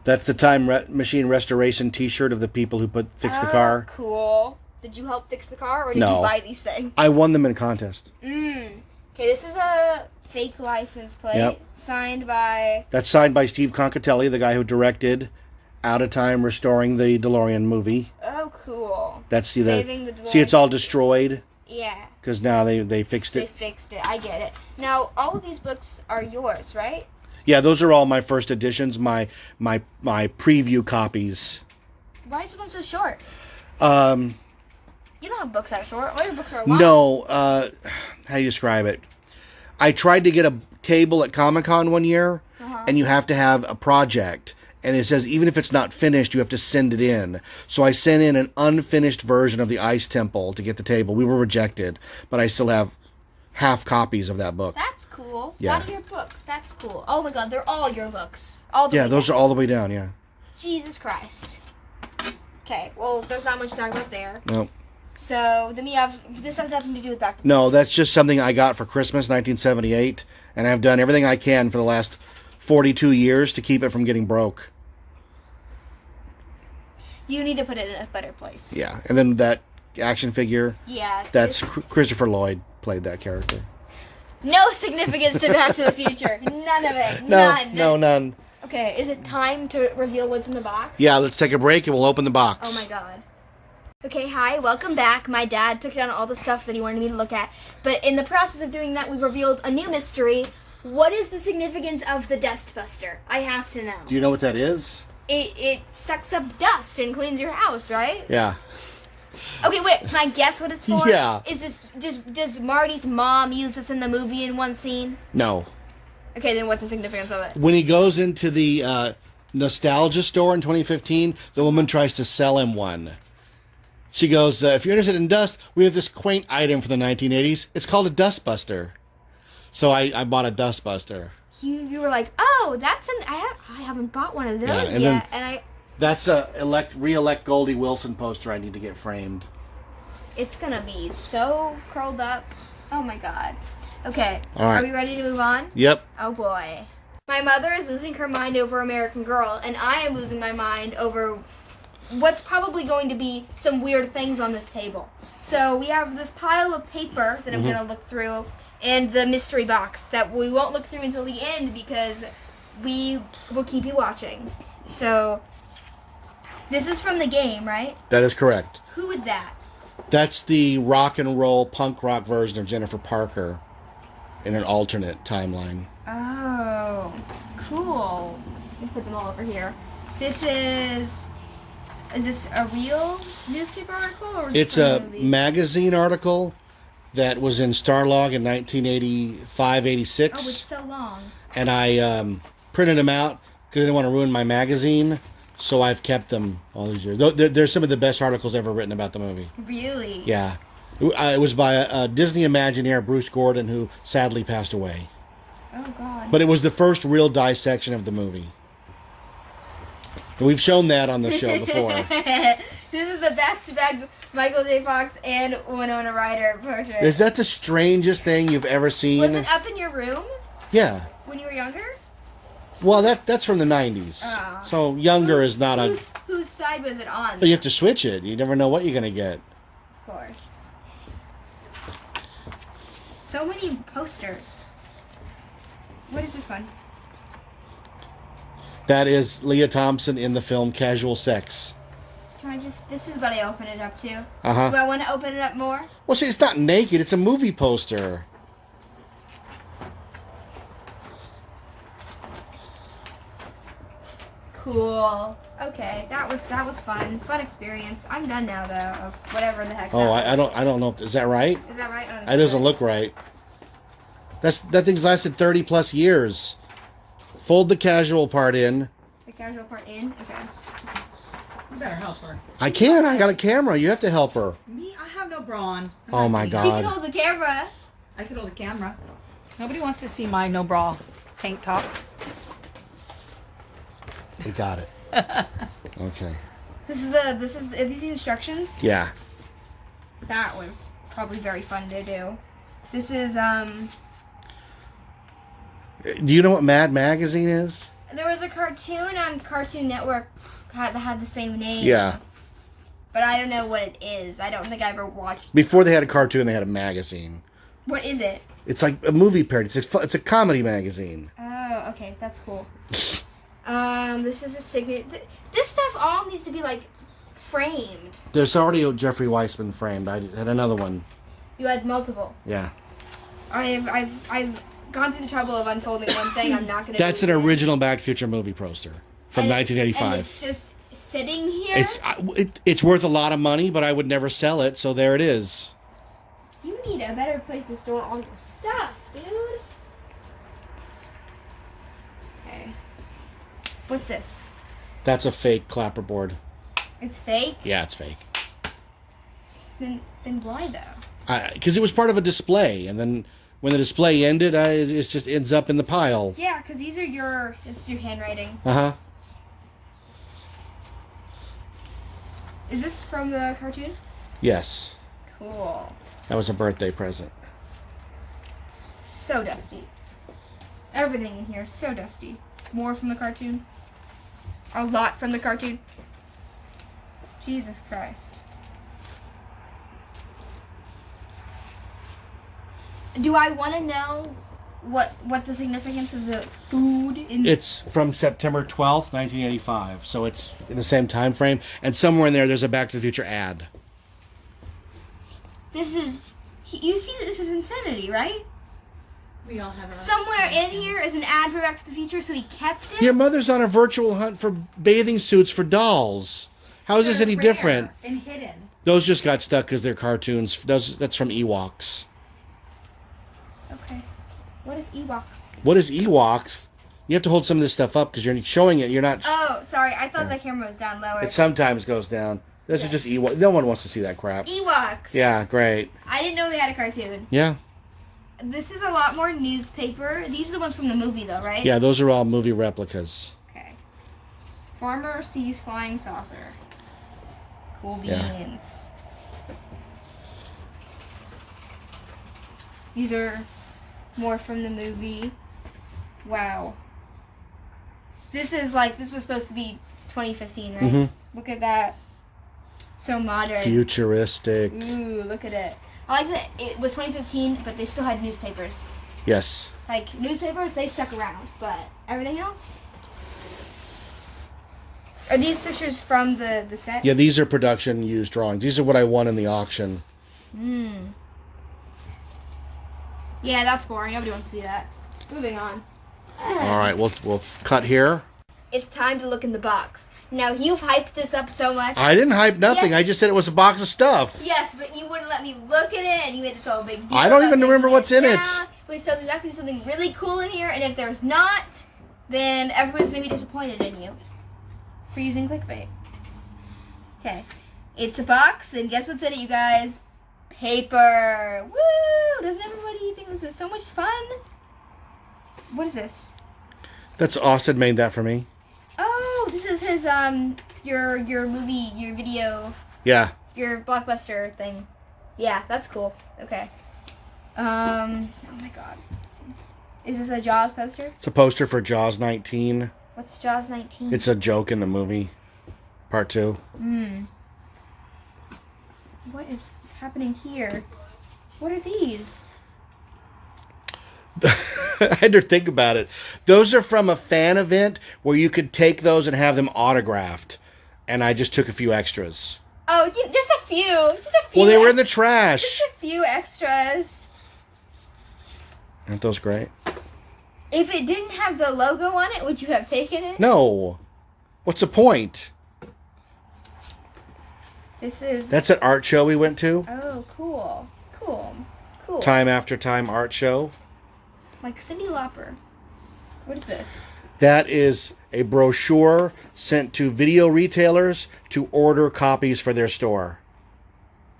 That's the Time Machine Restoration T-shirt of the people who fixed the car. Cool. Did you help fix the car, or did No. you buy these things? I won them in a contest. Okay, this is a fake license plate Yep. signed by. That's signed by Steve Concatelli, the guy who directed Out of Time Restoring the DeLorean movie. Oh, cool. That's Saving the DeLorean. See, it's all destroyed Yeah, because now they fixed they it. fixed it. I get it. Now, all of these books are yours, right? Yeah, those are all my first editions, my preview copies. Why is this one so short? You don't have books that short. All your books are long. No, how do you describe it? I tried to get a table at Comic-Con one year, and you have to have a project. And it says even if it's not finished, you have to send it in. So I sent in an unfinished version of the Ice Temple to get the table. We were rejected, but I still have half copies of that book. That's cool. Yeah. A lot of your books. That's cool. Oh my god, they're all your books. All the Yeah, way those down. are all the way down, yeah. Jesus Christ. Okay, well, there's not much to talk about there. No. So, then we have, this has nothing to do with Back to the No, that's just something I got for Christmas 1978, and I've done everything I can for the last 42 years to keep it from getting broke. You need to put it in a better place. Yeah, and then that action figure, Yeah. that's this- Christopher Lloyd played that character. No significance to Back to the Future. None of it. None. Okay, is it time to reveal what's in the box? Yeah, let's take a break and we'll open the box. Oh my god. Okay, hi, welcome back. My dad took down all the stuff that he wanted me to look at, but in the process of doing that, we've revealed a new mystery. What is the significance of the Dust Buster? I have to know. Do you know what that is? It sucks up dust and cleans your house, right? Yeah. Okay, wait, can I guess what it's for? Yeah. Is this, does Marty's mom use this in the movie in one scene? No. Okay, then what's the significance of it? When he goes into the nostalgia store in 2015, the woman tries to sell him one. She goes, if you're interested in dust, we have this quaint item from the 1980s. It's called a Dustbuster. So I bought a Dustbuster. You were like, oh, that's I haven't bought one of those Yeah, and yet, then- and I. That's a re-elect Goldie Wilson poster I need to get framed. It's gonna be so curled up. Oh my god. Okay. All right. Are we ready to move on? Yep. Oh boy. My mother is losing her mind over American Girl, and I am losing my mind over what's probably going to be some weird things on this table. So we have this pile of paper that I'm gonna look through, and the mystery box that we won't look through until the end because we will keep you watching. So this is from the game, right? That is correct. Who is that? That's the rock and roll punk rock version of Jennifer Parker in an alternate timeline. Oh, cool. Let me put them all over here. This is this a real newspaper article or is It's it a from movie? magazine article that was in Starlog in 1985-86. Oh, it's so long. And I printed them out because I didn't want to ruin my magazine, so I've kept them all these years. They're some of the best articles ever written about the movie. Really? Yeah. It was by a Disney Imagineer, Bruce Gordon, who sadly passed away. Oh, God. But it was the first real dissection of the movie. We've shown that on the show before. This is the back-to-back Michael J. Fox and Winona Ryder portrait. Is that the strangest thing you've ever seen? Was it up in your room Yeah. when you were younger? Well, that's from the 90s. Oh. So younger is not a... Whose side was it on? But you have to switch it. You never know what you're going to get. Of course. So many posters. What is this one? That is Leah Thompson in the film Casual Sex. Can I just... This is what I open it up to. Uh-huh. Do I want to open it up more? Well, see, it's not naked. It's a movie poster. Cool. Okay, that was fun. Fun experience. I'm done now though, of whatever the heck. Oh, that I don't know. Is that right? was. Is that right? That doesn't look right. That thing's lasted 30 plus years. Fold the casual part in. The casual part in. Okay. You better help her. I can't. I got a camera. You have to help her. Me, I have no bra on. Oh my She can God. hold the camera. I could hold the camera. Nobody wants to see my no bra tank top. We got it. Okay. This is are these the instructions? Yeah. That was probably very fun to do. This is Do you know what Mad Magazine is? there was a cartoon on Cartoon Network that had the same name. Yeah. But I don't know what it is. I don't think I ever watched. Before they had a cartoon, they had a magazine. What is it? It's like a movie parody. It's a comedy magazine. Oh, okay, that's cool. This is a signature. This stuff all needs to be like framed. There's already a Jeffrey Weissman framed. I had another one. You had multiple. Yeah. I've gone through the trouble of unfolding one thing. I'm not gonna. That's do an it again. original Back to the Future movie poster from And 1985. And it's just sitting here. It's worth a lot of money, but I would never sell it. So there it is. You need a better place to store all your stuff, dude. Okay. What's this? That's a fake clapperboard. It's fake? Yeah, it's fake. Then why though? Because it was part of a display, and then when the display ended, it just ends up in the pile. Yeah, because these are it's your handwriting. Uh-huh. Is this from the cartoon? Yes. Cool. That was a birthday present. So dusty. Everything in here is so dusty. More from the cartoon. A lot from the cartoon. Jesus Christ. Do I want to know what the significance of the food in? It's from September 12th, 1985, so it's in the same time frame. And somewhere in there's a Back to the Future ad. This is. You see that this is insanity, right? We all have our Somewhere in here is an ad for Back to the Future, so he kept it. Your mother's on a virtual hunt for bathing suits for dolls. How is this any different? And hidden. Those just got stuck because they're cartoons. That's from Ewoks. Okay. What is Ewoks? What is Ewoks? You have to hold some of this stuff up because you're showing it. You're not. Oh, sorry. I thought the camera was down lower. It sometimes goes down. This is just Ewok. No one wants to see that crap. Ewoks. Yeah, great. I didn't know they had a cartoon. Yeah. This is a lot more newspaper. These are the ones from the movie, though, right? Yeah, those are all movie replicas. Okay. Farmer sees flying saucer. Cool beans. Yeah. These are more from the movie. Wow. This was supposed to be 2015, right? Mhm. Look at that. So modern. Futuristic. Ooh, look at it. I like that it was 2015, but they still had newspapers. Yes. Like, newspapers, they stuck around, but everything else? Are these pictures from the set? Yeah, these are production used drawings. These are what I won in the auction. Yeah, that's boring. Nobody wants to see that. Moving on. All right, we'll cut here. It's time to look in the box. Now, you've hyped this up so much. I didn't hype nothing. Yes. I just said it was a box of stuff. Yes, but you wouldn't let me look at it, and you made this all big deal. I don't about even remember taking what's in it. down. We said there's going to be something really cool in here, and if there's not, then everyone's going to be disappointed in you for using clickbait. Okay. It's a box, and guess what's in it, you guys? Paper. Woo! Doesn't everybody think this is so much fun? What is this? That's Austin made that for me. Oh, this is is your movie, your video, Yeah. your Blockbuster thing. Yeah, that's cool. Okay. Oh my god. Is this a Jaws poster? It's a poster for Jaws 19. What's Jaws 19? It's a joke in the movie. Part 2. What is happening here? What are these? I had to think about it. Those are from a fan event where you could take those and have them autographed. And I just took a few extras. Oh, just a few. Just a few. Well, they were in the trash. Just a few extras. Aren't those great? If it didn't have the logo on it, would you have taken it? No. What's the point? This is... That's an art show we went to. Oh, cool. Cool. Cool. Time After Time art show. Like Cyndi Lauper. What is this? That is a brochure sent to video retailers to order copies for their store.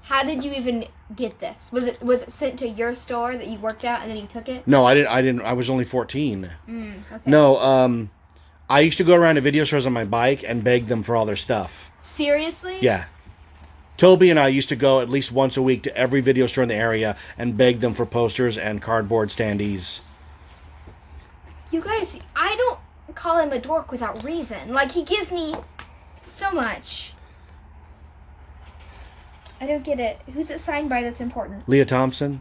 How did you even get this? Was it sent to your store that you worked at and then you took it? No, I didn't. I was only 14. Okay. No, I used to go around to video stores on my bike and beg them for all their stuff. Seriously? Yeah. Toby and I used to go at least once a week to every video store in the area and beg them for posters and cardboard standees. You guys, I don't call him a dork without reason. Like, he gives me so much. I don't get it. Who's it signed by that's important? Leah Thompson?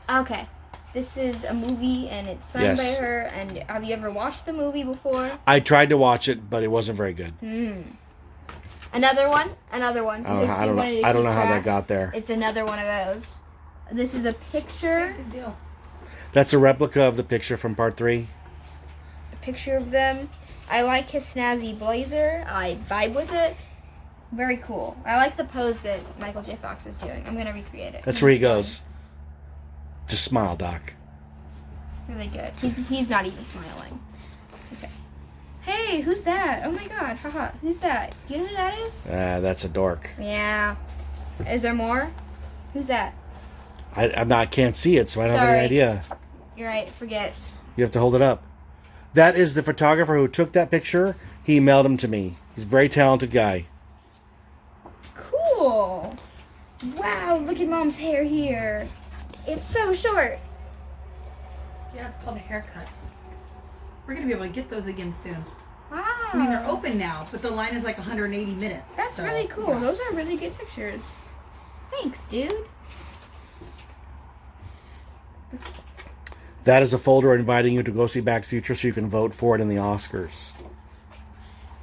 Okay. This is a movie, and it's signed by her. And have you ever watched the movie before? I tried to watch it, but it wasn't very good. Another one? Another one. I don't know how that got there. It's another one of those. This is a picture. Good deal. That's a replica of the picture from part 3. A picture of them. I like his snazzy blazer. I vibe with it. Very cool. I like the pose that Michael J. Fox is doing. I'm going to recreate it. That's where he goes. Just smile, Doc. Really good. He's not even smiling. Okay. Hey, who's that? Oh my god. Haha. Who's that? Do you know who that is? That's a dork. Yeah. Is there more? Who's that? I can't see it, so I don't have any idea. You're right. Forget. You have to hold it up. That is the photographer who took that picture. He emailed him to me. He's a very talented guy. Cool. Wow, look at Mom's hair here. It's so short. Yeah, it's called haircuts. We're going to be able to get those again soon. Wow. I mean, they're open now, but the line is like 180 minutes. That's so, really cool. Yeah. Those are really good pictures. Thanks, dude. That is a folder inviting you to go see Back to the Future so you can vote for it in the Oscars.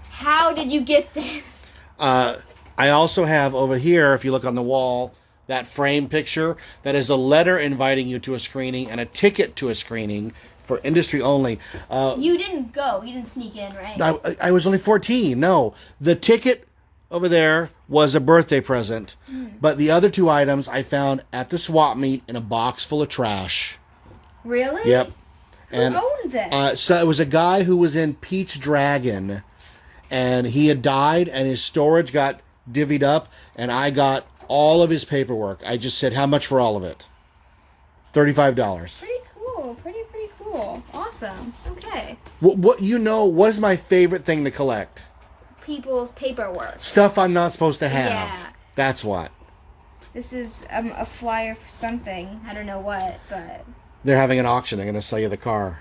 How did you get this? I also have over here, if you look on the wall, that frame picture. That is a letter inviting you to a screening and a ticket to a screening for industry only. You didn't go. You didn't sneak in, right? I was only 14. No. The ticket over there was a birthday present. But the other 2 items I found at the swap meet in a box full of trash. Really? Yep. Who owned this? So it was a guy who was in Pete's Dragon, and he had died, and his storage got divvied up, and I got all of his paperwork. I just said, how much for all of it? $35. Pretty cool. Pretty cool. Awesome. Okay. What what is my favorite thing to collect? People's paperwork. Stuff I'm not supposed to have. Yeah. That's what. This is a flyer for something. I don't know what, but They're having an auction. They're going to sell you the car.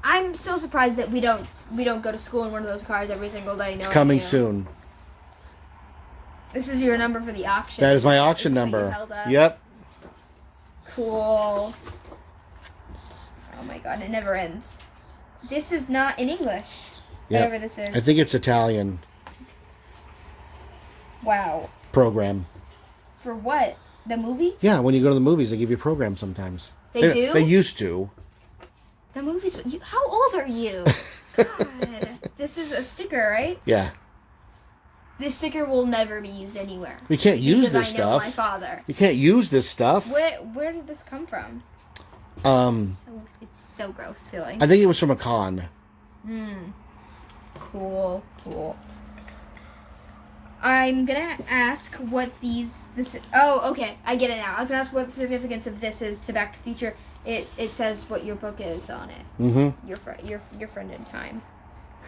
I'm still surprised that we don't go to school in one of those cars every single day. It's coming soon. This is your number for the auction. That is my auction This is what you number. held up. Yep. Cool. Oh my god, it never ends. This is not in English. Yep. Whatever this is. I think it's Italian Wow. program. For what? The movie? Yeah, when you go to the movies, they give you programs sometimes. They do? They used to. The movies. How old are you? God. This is a sticker, right? Yeah. This sticker will never be used anywhere. We can't use because this I know stuff. my father. You can't use this stuff. Where did this come from? It's so gross feeling. I think it was from a con. Cool. I'm gonna ask what oh, okay, I get it now. I was gonna ask what the significance of this is to Back to the Future. It says what your book is on it. Mm-hmm. Your friend in time.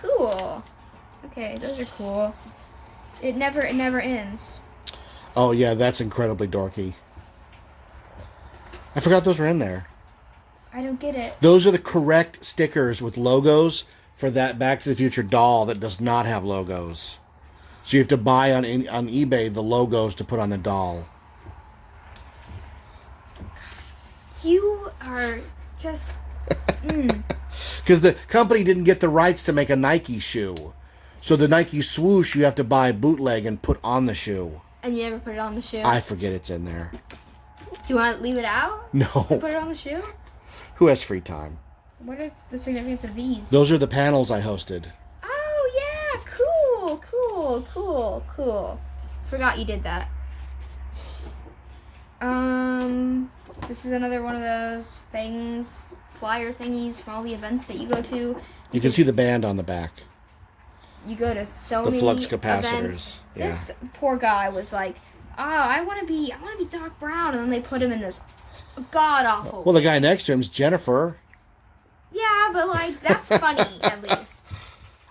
Cool. Okay, those are cool. It never ends. Oh yeah, that's incredibly dorky. I forgot those were in there. I don't get it. Those are the correct stickers with logos for that Back to the Future doll that does not have logos. So you have to buy on eBay the logos to put on the doll. You are just. Because the company didn't get the rights to make a Nike shoe. So the Nike swoosh you have to buy bootleg and put on the shoe. And you never put it on the shoe? I forget it's in there. Do you want to leave it out? No. Put it on the shoe? Who has free time? What are the significance of these? Those are the panels I hosted. Oh, yeah. Cool. Forgot you did that. This is another one of those things, flyer thingies from all the events that you go to. You can see the band on the back. You go to so The many flux capacitors. events. Yeah. This poor guy was like, "Oh, I want to be Doc Brown," and then they put him in this god awful. Well, the guy next to him is Jennifer. Yeah, but like that's funny at least.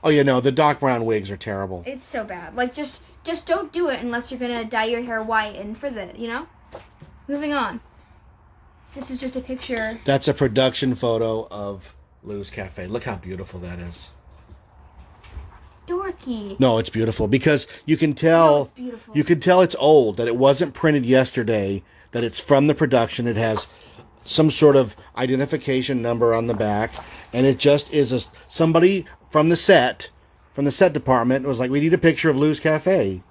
Oh, yeah, no, the Doc Brown wigs are terrible. It's so bad. Like just don't do it unless you're gonna dye your hair white and frizz it. You know. Moving on. This is just a picture. That's a production photo of Lou's Cafe. Look how beautiful that is. Dorky. No, it's beautiful because you can No, tell it's beautiful. you can tell it's old, that it wasn't printed yesterday, that it's from the production. It has some sort of identification number on the back, and it just is somebody from the set department was like, "We need a picture of Lou's Cafe."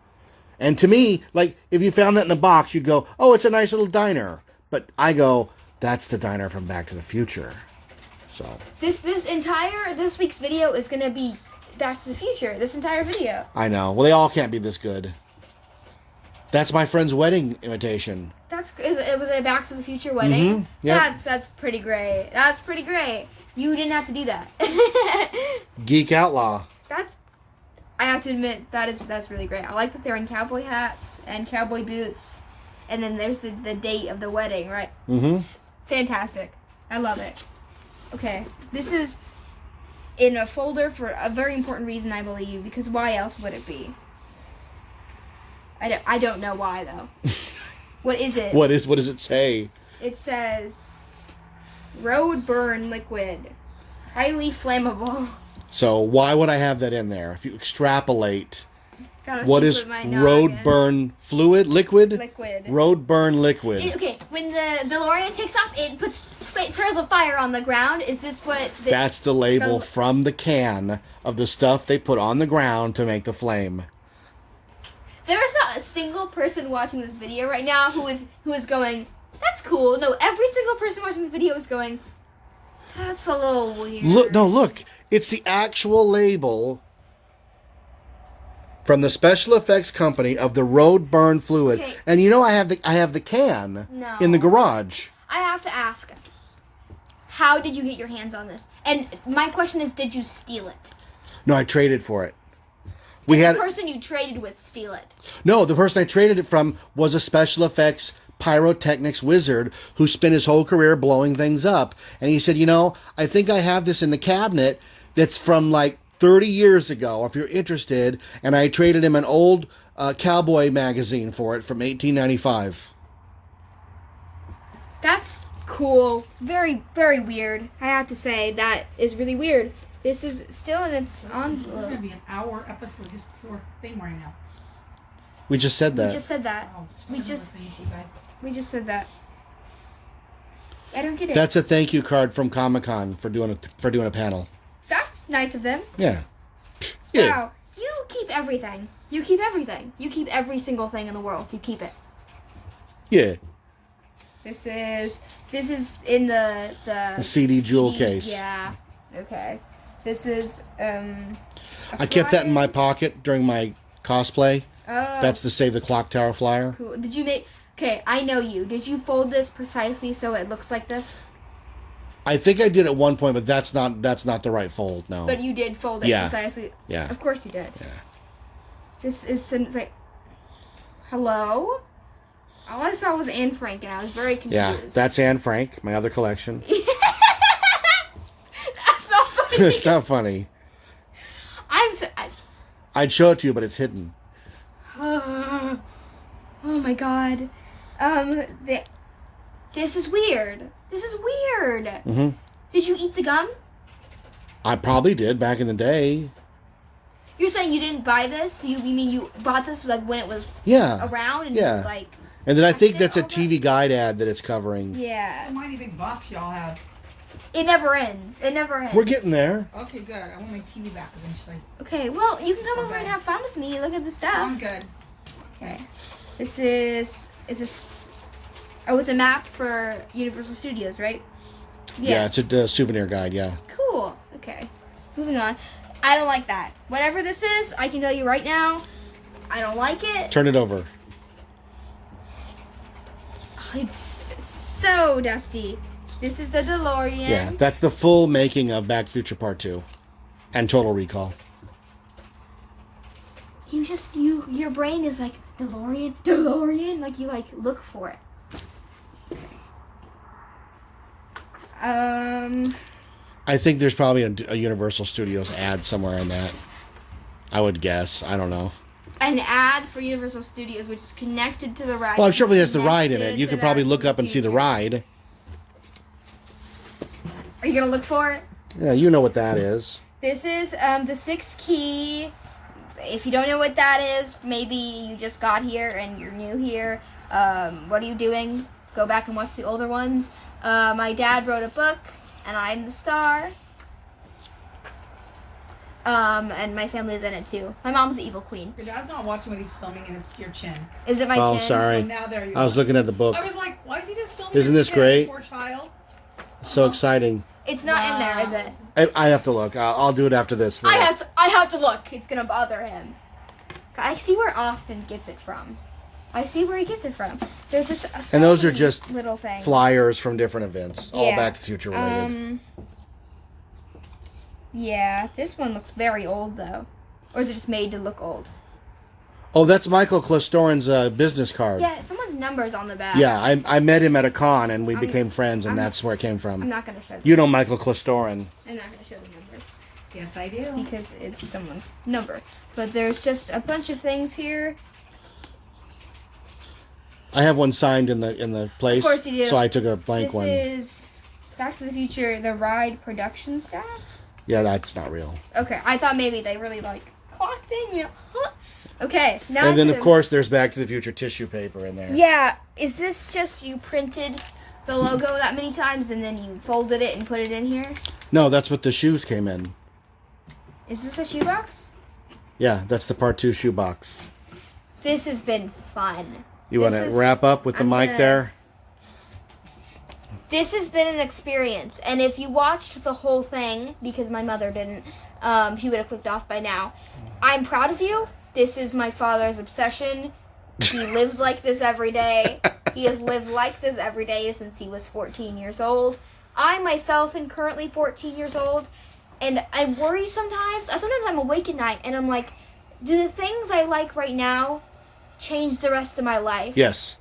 And to me, like, if you found that in a box, you'd go, "Oh, it's a nice little diner." But I go, "That's the diner from Back to the Future." So This week's video is gonna be Back to the Future. This entire video. I know. Well, they all can't be this good. That's my friend's wedding invitation. Was it a Back to the Future wedding? Mhm, yep. That's pretty great. That's pretty great. You didn't have to do that. Geek Outlaw. I have to admit that's really great. I like that they're in cowboy hats and cowboy boots, and then there's the date of the wedding, right? Mm-hmm. It's fantastic. I love it. Okay, this is in a folder for a very important reason, I believe, because why else would it be? I don't know why though. What is it? What does it say? It says road burn liquid, highly flammable. So why would I have that in there? If you extrapolate, Gotta what think is with my road noggin. burn fluid? Liquid? Liquid. Road burn liquid. Okay, when the DeLorean takes off, it puts trails of fire on the ground. Is this what? That's the label from the can of the stuff they put on the ground to make the flame. There is not a single person watching this video right now who is going, "That's cool." No, every single person watching this video is going, "That's a little weird." Look. It's the actual label from the special effects company of the road burn fluid. Okay. And you know I have the can No. in the garage. I have to ask, how did you get your hands on this? And my question is, did you steal it? No, I traded for it. Did the person you traded with steal it? No, the person I traded it from was a special effects pyrotechnics wizard who spent his whole career blowing things up. And he said, I think I have this in the cabinet that's from like 30 years ago, if you're interested. And I traded him an old cowboy magazine for it from 1895. That's cool. Very, very weird. I have to say, that is really weird. This is still in its We're going to envelope. be an hour episode just for thing right now. We just said that. We just said that. Oh, We I'm just- listening to you guys. We just said that. I don't get it. That's a thank you card from Comic-Con for doing a panel. That's nice of them. Yeah. Yeah. Wow. You keep everything. You keep everything. You keep every single thing in the world. You keep it. Yeah. This is in the CD jewel case. Yeah. Okay. This is I kept that in my pocket during my cosplay. Oh. That's the Save the Clock Tower flyer. Cool. Did you make? Okay, I know you. Did you fold this precisely so it looks like this? I think I did at one point, but that's not the right fold. No. But you did fold it Yeah. precisely. Yeah. Of course you did. Yeah. This is it's like, hello. All I saw was Anne Frank, and I was very confused. Yeah, that's Anne Frank, my other collection. That's not funny. It's not funny. I'd show it to you, but it's hidden. Oh my god. This is weird. This is weird. Mm-hmm. Did you eat the gum? I probably did back in the day. You're saying you didn't buy this? You mean you bought this like when it was Yeah. around and Yeah. just like... And then I think That's that's a it, TV Guide ad that it's covering. Yeah. mighty big box y'all have. It never ends. It never ends. We're getting there. Okay, good. I want my TV back eventually. Okay, well, you can come over and have fun with me. Look at the stuff. I'm good. Okay. This is this... Oh, it's a map for Universal Studios, right? Yeah, it's a souvenir guide, yeah. Cool. Okay. Moving on. I don't like that. Whatever this is, I can tell you right now, I don't like it. Turn it over. It's so dusty. This is the DeLorean. Yeah, that's the full making of Back to the Future Part 2. And Total Recall. Your brain is like, DeLorean, like you like look for it. I think there's probably a Universal Studios ad somewhere in that. I would guess. I don't know. An ad for Universal Studios, which is connected to the ride. Well, I'm sure it has the ride in it. Connected You to could Back probably to look up and see the Future. ride. Are you gonna look for it? Yeah, you know what that is. This is the 6 key. If you don't know what that is, maybe you just got here and you're new here. What are you doing? Go back and watch the older ones. My dad wrote a book, and I'm the star. And my family is in it too. My mom's the evil queen. Your dad's not watching what he's filming, and it's your chin. Is it my Oh, chin? sorry. Oh, now there you I was are. looking at the book. I was like, why is he just filming? Isn't your this chin, great? Poor child. So exciting. It's not in there, is it? I have to look. I'll do it after this. I have to look. It's gonna bother him. I see where Austin gets it from. I see where he gets it from. There's just so And those are many just little things. flyers from different events. All Yeah. Back to the Future related. Yeah, this one looks very old though. Or is it just made to look old? Oh, that's Michael Klostorin's business card. Yeah, someone's number's on the back. Yeah, I met him at a con and we I'm- became friends, and I'm- that's where it came I'm from. not gonna show. You know Michael Klostorin. I'm not gonna show the number Yes, I do. because it's someone's number. But there's just a bunch of things here. I have one signed in the place. Of course you do. So I took a blank This one. is Back to the Future, the ride production staff. Yeah, that's not real. Okay, I thought maybe they really like clocked in, you know. Huh? Okay, now. And then to of the- course there's Back to the Future tissue paper in there. Yeah, is this just you printed the logo that many times and then you folded it and put it in here? No, that's what the shoes came in. Is this the shoebox? Yeah, that's the Part 2 shoebox. This has been fun. You want This to is- wrap up with the I'm mic gonna- there? This has been an experience, and if you watched the whole thing, because my mother didn't, she would have clicked off by now. I'm proud of you. This is my father's obsession. He lives like this every day. He has lived like this every day since he was 14 years old. I myself am currently 14 years old, and I worry sometimes. Sometimes I'm awake at night, and I'm like, do the things I like right now change the rest of my life? Yes.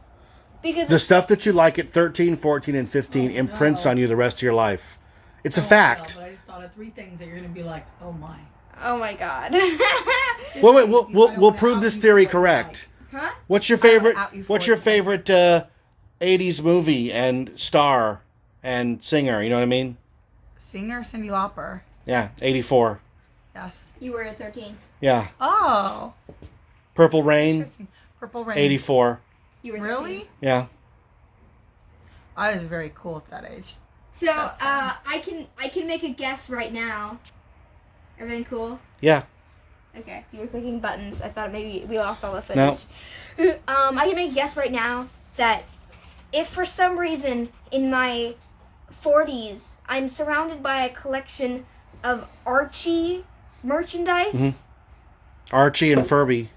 Because The stuff that you like at 13, 14, and 15 imprints on you the rest of your life. It's a fact. But I just thought of 3 things that you're gonna be like, oh my. oh my god. Well, wait, we'll prove this theory correct. Huh? What's your favorite? out you What's for your it. favorite 80s movie and star and singer? You know what I mean? Singer Cyndi Lauper. Yeah, 84. Yes. You were at 13. Yeah, Oh. Purple Rain, Interesting. Purple Rain. 84. You were 13. Really? Yeah. I was very cool at that age. So, I can make a guess right now. Everything cool? Yeah. Okay, you were clicking buttons. I thought maybe we lost all the No. footage. I can make a guess right now that if for some reason in my 40s I'm surrounded by a collection of Archie merchandise. Archie and Furby.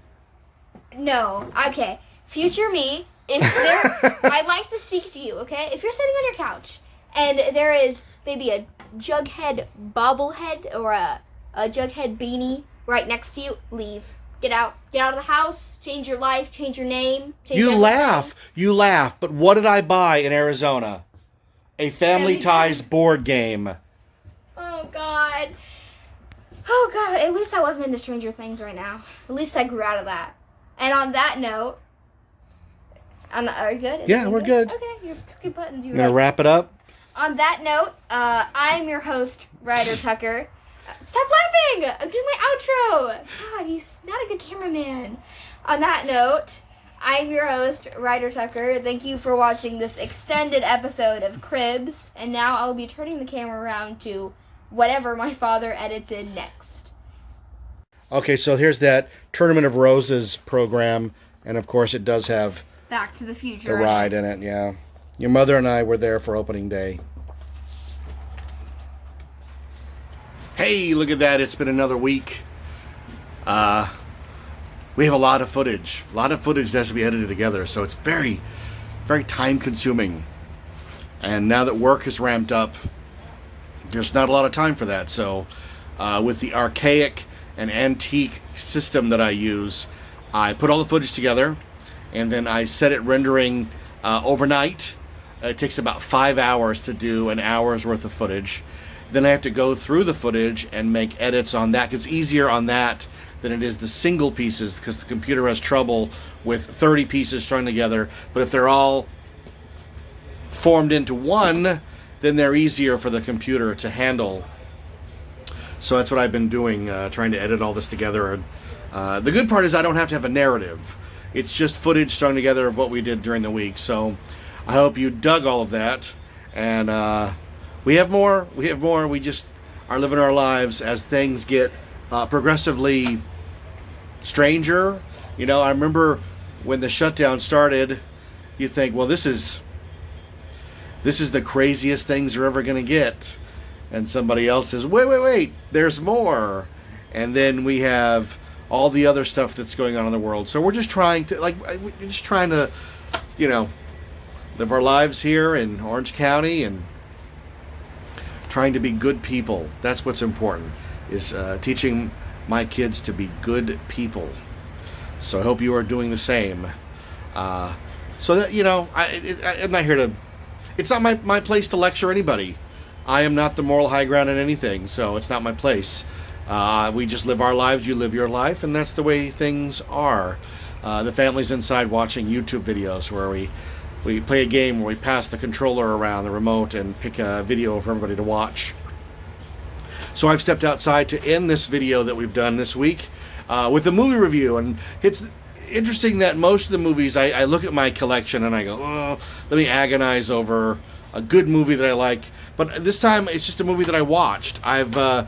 No. Okay. Future me, if there I'd like to speak to you, okay? If you're sitting on your couch and there is maybe a Jughead bobblehead or a Jughead beanie right next to you, leave. Get out. Get out of the house. Change your life. Change your name. Change You everything. laugh. You laugh. But what did I buy in Arizona? A Family Family Ties Ties. board game. Oh God. Oh God, at least I wasn't into Stranger Things right now. At least I grew out of that. And on that note, are you good? Yeah, we're good. Okay, you're clicking buttons. You gonna wrap it up? On that note, I'm your host, Ryder Tucker. Stop laughing! I'm doing my outro! God, he's not a good cameraman. On that note, I'm your host, Ryder Tucker. Thank you for watching this extended episode of Cribs. And now I'll be turning the camera around to whatever my father edits in next. Okay, so here's that Tournament of Roses program. And of course, it does have Back to the Future. the ride in it, yeah. Your mother and I were there for opening day. Hey, look at that. It's been another week. We have a lot of footage. A lot of footage that has to be edited together, so it's very, very time consuming. And now that work is ramped up, there's not a lot of time for that. So with the archaic and antique system that I use, I put all the footage together and then I set it rendering overnight. It takes about 5 hours to do an hour's worth of footage. Then I have to go through the footage and make edits on that. It's easier on that than it is the single pieces because the computer has trouble with 30 pieces strung together. But if they're all formed into one, then they're easier for the computer to handle. So that's what I've been doing, trying to edit all this together. The good part is I don't have to have a narrative. It's just footage strung together of what we did during the week. So I hope you dug all of that. And we have more. We just are living our lives as things get progressively stranger. You know, I remember when the shutdown started, you think, well, this is the craziest things you're ever going to get. And somebody else says, wait, there's more. And then we have all the other stuff that's going on in the world. So we're just trying to, you know, live our lives here in Orange County and trying to be good people. That's what's important, is teaching my kids to be good people. So I hope you are doing the same. So that, you know, I'm not here to, it's not my place to lecture anybody. I am not the moral high ground in anything, so it's not my place. We just live our lives, you live your life, and that's the way things are. The family's inside watching YouTube videos where we play a game where we pass the controller around the remote and pick a video for everybody to watch. So I've stepped outside to end this video that we've done this week with a movie review. And it's interesting that most of the movies, I look at my collection and I go, oh, let me agonize over a good movie that I like. But this time it's just a movie that I watched. I've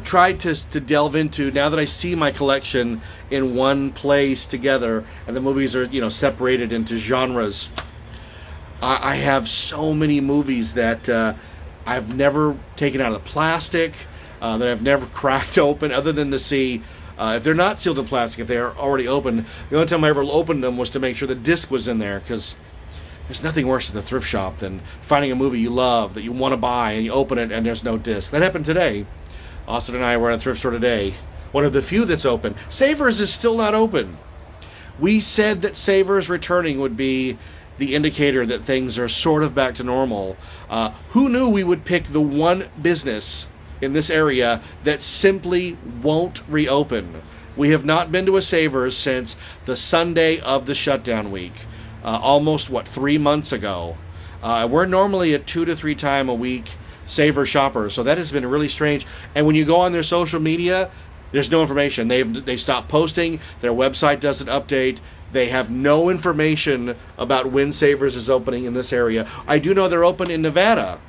tried to delve into, now that I see my collection in one place together and the movies are, you know, separated into genres. I have so many movies that I've never taken out of the plastic, that I've never cracked open, other than to see if they're not sealed in plastic, if they are already open. The only time I ever opened them was to make sure the disc was in there, because there's nothing worse at the thrift shop than finding a movie you love that you want to buy and you open it and there's no disc. That happened today. Austin and I were at a thrift store today. One of the few that's open. Savers is still not open. We said that Savers returning would be the indicator that things are sort of back to normal. Who knew we would pick the one business in this area that simply won't reopen? We have not been to a Savers since the Sunday of the shutdown week. Almost, 3 months ago. We're normally a 2 to 3 time a week Savers shopper, so that has been really strange. And when you go on their social media, there's no information. They've stopped posting. Their website doesn't update. They have no information about when Savers is opening in this area. I do know they're open in Nevada.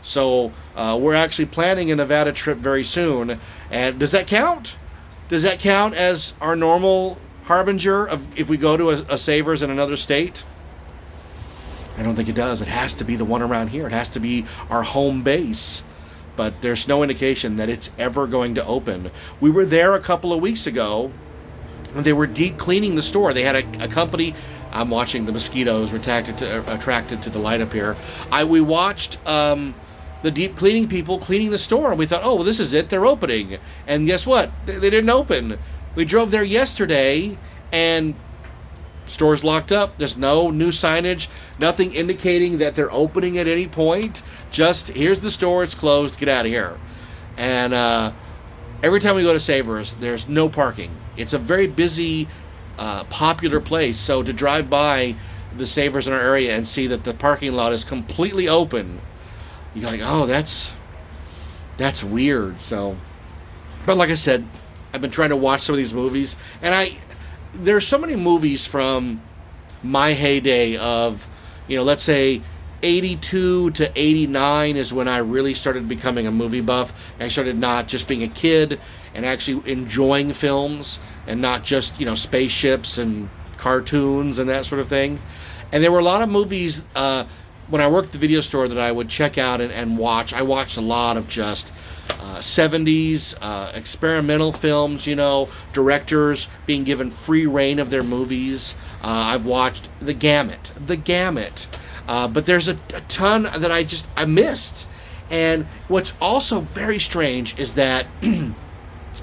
So we're actually planning a Nevada trip very soon. And does that count? Does that count as our normal harbinger of if we go to a Savers in another state? I don't think it does. It has to be the one around here. It has to be our home base. But there's no indication that it's ever going to open. We were there a couple of weeks ago. They were deep cleaning the store. They had a company. I'm watching the mosquitoes attracted to the light up here. We watched the deep cleaning people cleaning the store, and we thought, oh, well, this is it. They're opening. And guess what? They didn't open. We drove there yesterday, and store's locked up. There's no new signage, nothing indicating that they're opening at any point. Just, here's the store. It's closed. Get out of here. And every time we go to Savers, there's no parking. It's a very busy, popular place. So to drive by the Savers in our area and see that the parking lot is completely open, you're like, oh, that's weird. So, but like I said, I've been trying to watch some of these movies, and there's so many movies from my heyday of, let's say 82 to 89 is when I really started becoming a movie buff. I started not just being a kid and actually enjoying films and not just, spaceships and cartoons and that sort of thing. And there were a lot of movies when I worked at the video store that I would check out and watch. I watched a lot of just 70s experimental films, directors being given free reign of their movies. I've watched the gamut. But there's a ton that I missed. And what's also very strange is that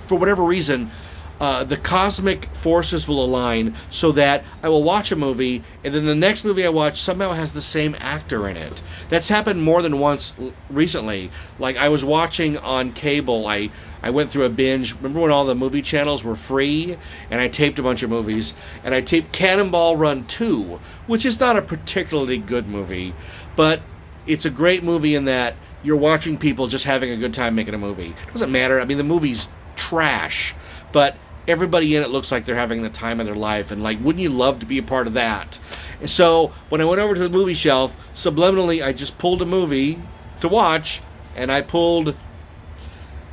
for whatever reason, the cosmic forces will align so that I will watch a movie, and then the next movie I watch somehow has the same actor in it. That's happened more than once recently. Like, I was watching on cable, I went through a binge. Remember when all the movie channels were free? And I taped a bunch of movies. And I taped Cannonball Run 2, which is not a particularly good movie, but it's a great movie in that you're watching people just having a good time making a movie. It doesn't matter. I mean, the movie's trash, but everybody in it looks like they're having the time of their life, and like, wouldn't you love to be a part of that? And so when I went over to the movie shelf, subliminally I just pulled a movie to watch, and I pulled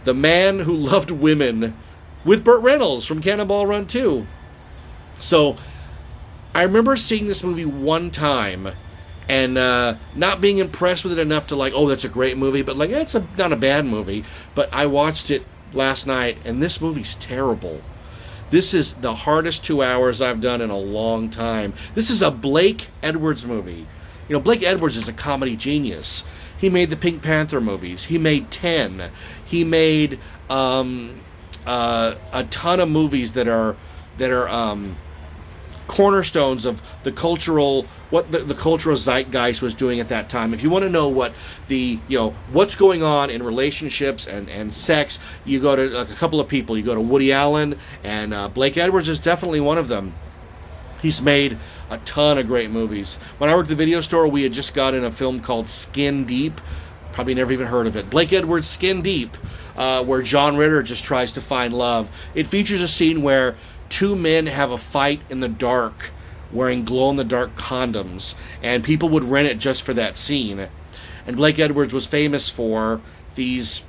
The Man Who Loved Women with Burt Reynolds from Cannonball Run 2. So I remember seeing this movie one time and not being impressed with it enough to like, oh, that's a great movie, but like, it's not a bad movie. But I watched it last night, and this movie's terrible. This is the hardest 2 hours I've done in a long time. This is a Blake Edwards movie. Blake Edwards is a comedy genius. He made the Pink Panther movies. He made 10. He made a ton of movies that are cornerstones of the cultural, what the cultural zeitgeist was doing at that time. If you want to know what what's going on in relationships and sex, you go to a couple of people. You go to Woody Allen, and Blake Edwards is definitely one of them. He's made a ton of great movies. When I worked at the video store, we had just gotten a film called Skin Deep. Probably never even heard of it. Blake Edwards' Skin Deep, where John Ritter just tries to find love. It features a scene where two men have a fight in the dark wearing glow-in-the-dark condoms, and people would rent it just for that scene. And Blake Edwards was famous for these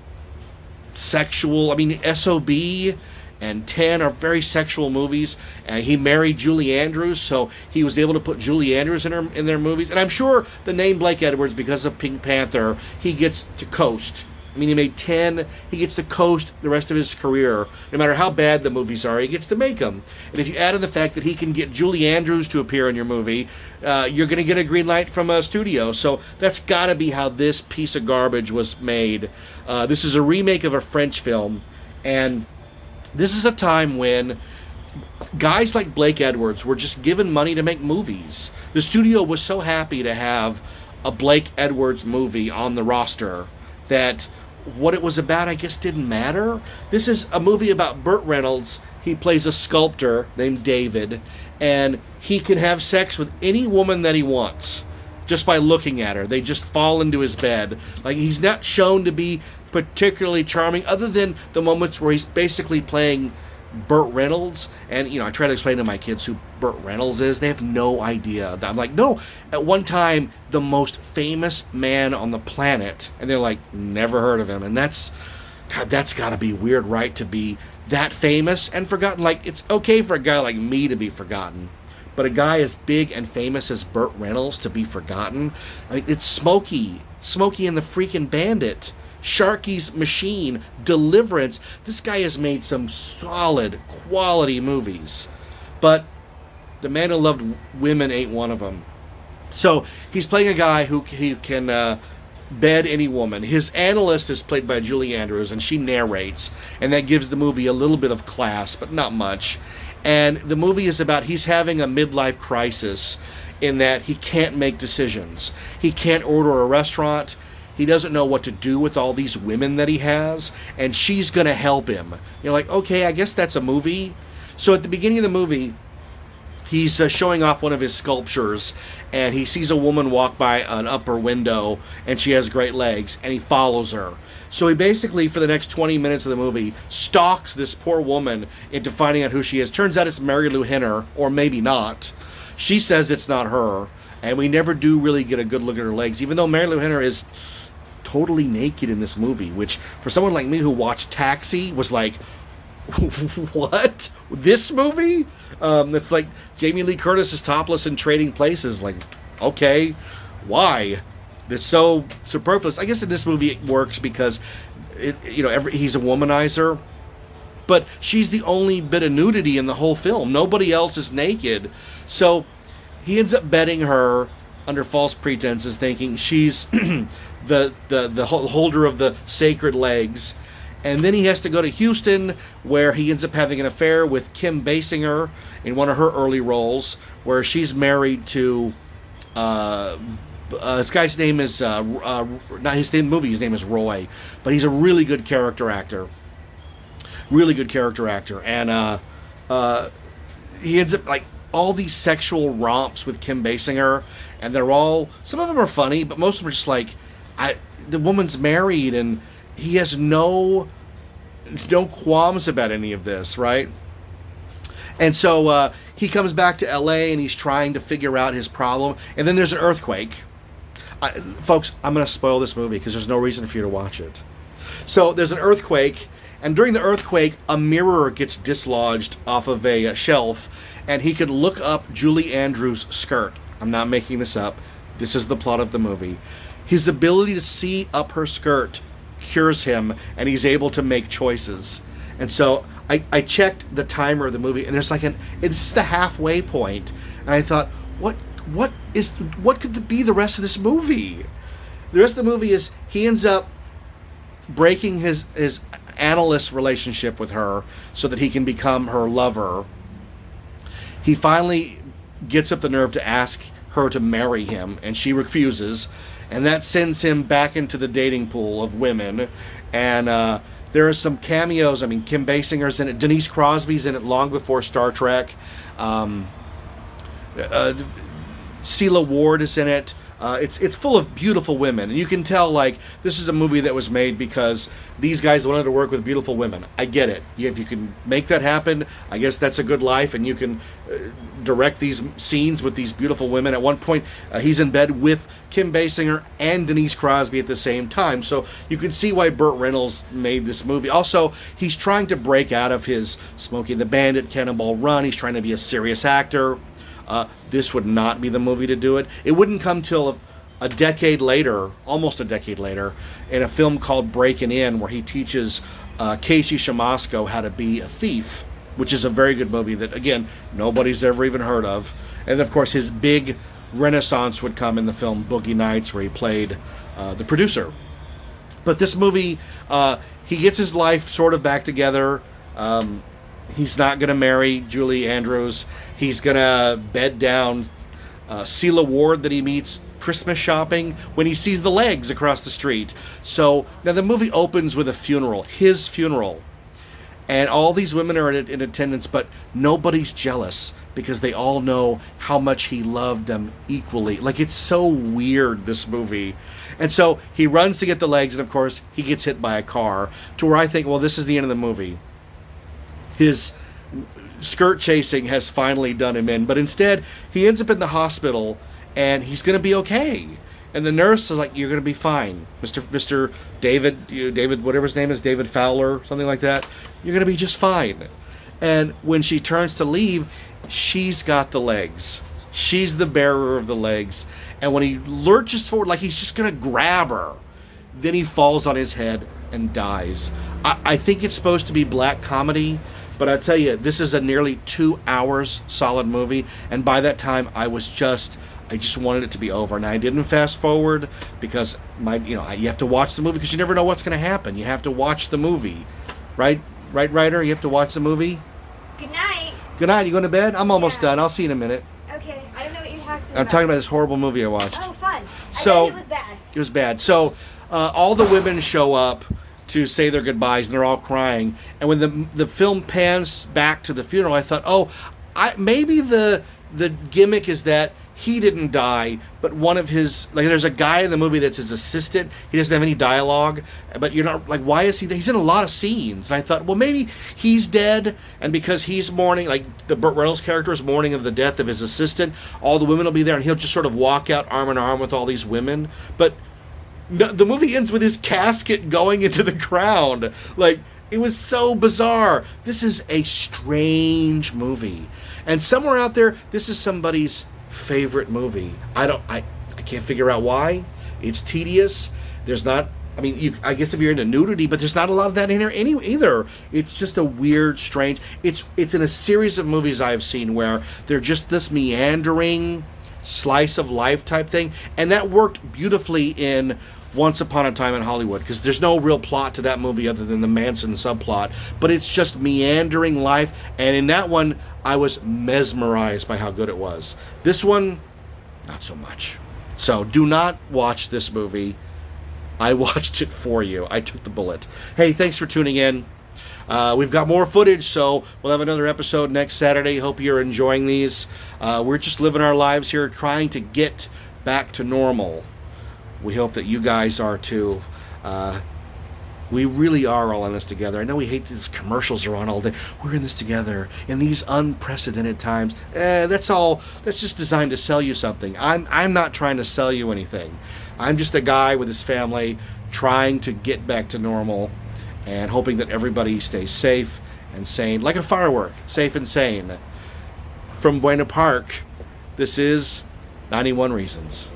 sexual, S.O.B. and 10 are very sexual movies. He married Julie Andrews, so he was able to put Julie Andrews in their movies. And I'm sure the name Blake Edwards, because of Pink Panther, he gets to coast. He made 10. He gets to coast the rest of his career. No matter how bad the movies are, he gets to make them. And if you add in the fact that he can get Julie Andrews to appear in your movie, you're going to get a green light from a studio. So that's got to be how this piece of garbage was made. This is a remake of a French film. And this is a time when guys like Blake Edwards were just given money to make movies. The studio was so happy to have a Blake Edwards movie on the roster that what it was about, I guess, didn't matter. This is a movie about Burt Reynolds. He plays a sculptor named David, and he can have sex with any woman that he wants just by looking at her. They just fall into his bed. Like, he's not shown to be particularly charming, other than the moments where he's basically playing Burt Reynolds. And I try to explain to my kids who Burt Reynolds is. They have no idea. I'm like, no, at one time the most famous man on the planet, and they're like, never heard of him. And that's got to be weird, right, to be that famous and forgotten. Like, it's okay for a guy like me to be forgotten, but a guy as big and famous as Burt Reynolds to be forgotten. It's Smokey and the Freaking Bandit, Sharky's Machine, Deliverance. This guy has made some solid quality movies, but The Man Who Loved Women ain't one of them. So he's playing a guy who he can bed any woman. His analyst is played by Julie Andrews, and she narrates, and that gives the movie a little bit of class, but not much. And the movie is about, he's having a midlife crisis in that he can't make decisions. He can't order a restaurant. he doesn't know what to do with all these women that he has, and she's going to help him. You're like, okay, I guess that's a movie. So at the beginning of the movie, he's showing off one of his sculptures, and he sees a woman walk by an upper window, and she has great legs, and he follows her. So he basically, for the next 20 minutes of the movie, stalks this poor woman into finding out who she is. Turns out it's Mary Lou Henner, or maybe not. She says it's not her, and we never do really get a good look at her legs, even though Mary Lou Henner is totally naked in this movie, which for someone like me who watched Taxi was like, what? This movie? It's like Jamie Lee Curtis is topless in Trading Places. Like, okay, why? It's so superfluous. I guess in this movie it works because he's a womanizer, but she's the only bit of nudity in the whole film. Nobody else is naked, so he ends up betting her under false pretenses, thinking she's the holder of the sacred legs. And then he has to go to Houston, where he ends up having an affair with Kim Basinger in one of her early roles, where she's married to this guy's name is not his name. His name is Roy, but he's a really good character actor. And he ends up like all these sexual romps with Kim Basinger, and some of them are funny, but most of them are just like, the woman's married, and he has no qualms about any of this, right? And so he comes back to LA, and he's trying to figure out his problem, and then there's an earthquake. Folks, I'm going to spoil this movie because there's no reason for you to watch it. So there's an earthquake, and during the earthquake, a mirror gets dislodged off of a shelf, and he could look up Julie Andrews' skirt. I'm not making this up. This is the plot of the movie. His ability to see up her skirt cures him, and he's able to make choices. And so I checked the timer of the movie, and there's it's the halfway point, and I thought, what could be the rest of this movie? The rest of the movie is he ends up breaking his analyst relationship with her so that he can become her lover. He finally gets up the nerve to ask her to marry him, and she refuses, and that sends him back into the dating pool of women. And there are some cameos. I mean, Kim Basinger's in it. Denise Crosby's in it long before Star Trek. Celia Ward is in it. It's full of beautiful women, and you can tell like this is a movie that was made because these guys wanted to work with beautiful women. I get it. If you can make that happen, I guess that's a good life, and you can direct these scenes with these beautiful women. At one point, he's in bed with Kim Basinger and Denise Crosby at the same time, so you can see why Burt Reynolds made this movie. Also, he's trying to break out of his Smokey and the Bandit, Cannonball Run. He's trying to be a serious actor. This would not be the movie to do it. It wouldn't come till a decade later, almost a decade later, in a film called Breakin' In, where he teaches Casey Shamasco how to be a thief, which is a very good movie that, again, nobody's ever even heard of. And, of course, his big renaissance would come in the film Boogie Nights, where he played the producer. But this movie, he gets his life sort of back together. He's not going to marry Julie Andrews. He's going to bed down Celia Ward that he meets Christmas shopping when he sees the legs across the street. So now the movie opens with a funeral, his funeral. And all these women are in attendance, but nobody's jealous because they all know how much he loved them equally. Like, it's so weird, this movie. And so he runs to get the legs, and of course, he gets hit by a car, to where I think, well, this is the end of the movie. His skirt chasing has finally done him in, but instead he ends up in the hospital, and he's going to be okay. And the nurse is like, "You're going to be fine, Mr. David, whatever his name is, David Fowler, something like that. You're going to be just fine." And when she turns to leave, she's got the legs. She's the bearer of the legs. And when he lurches forward, like he's just going to grab her, then he falls on his head and dies. I think it's supposed to be black comedy. But I tell you, this is a nearly 2 hours solid movie, and by that time, I just wanted it to be over. And I didn't fast forward because you have to watch the movie because you never know what's going to happen. You have to watch the movie, right, Ryder? You have to watch the movie. Good night. Good night. You going to bed? I'm almost done. I'll see you in a minute. Okay. I don't know what you're talking about. I'm talking about this horrible movie I watched. Oh, fun. So I bet it was bad. It was bad. So all the women show up to say their goodbyes, and they're all crying. And when the film pans back to the funeral, I thought, maybe the gimmick is that he didn't die, but one of his, like, there's a guy in the movie that's his assistant. He doesn't have any dialogue, but you're not, like, why is he there? He's in a lot of scenes. And I thought, well, maybe he's dead, and because he's mourning, like the Burt Reynolds character is mourning of the death of his assistant, all the women will be there, and he'll just sort of walk out arm in arm with all these women. But no, the movie ends with his casket going into the ground. Like, it was so bizarre. This is a strange movie. And somewhere out there, this is somebody's favorite movie. I can't figure out why. It's tedious. There's not, I mean, I guess if you're into nudity, but there's not a lot of that in here either. It's just a weird, strange, it's in a series of movies I've seen where they're just this meandering slice of life type thing, and that worked beautifully in Once Upon a Time in Hollywood, because there's no real plot to that movie other than the Manson subplot, but it's just meandering life, and in that one, I was mesmerized by how good it was. This one, not so much. So do not watch this movie. I watched it for you. I took the bullet. Hey, thanks for tuning in. We've got more footage, so we'll have another episode next Saturday. Hope you're enjoying these. We're just living our lives here, trying to get back to normal. We hope that you guys are too. We really are all in this together. I know we hate these commercials are on all day. We're in this together in these unprecedented times. That's just designed to sell you something. I'm not trying to sell you anything. I'm just a guy with his family trying to get back to normal and hoping that everybody stays safe and sane, like a firework, safe and sane. From Buena Park, this is 91 Reasons.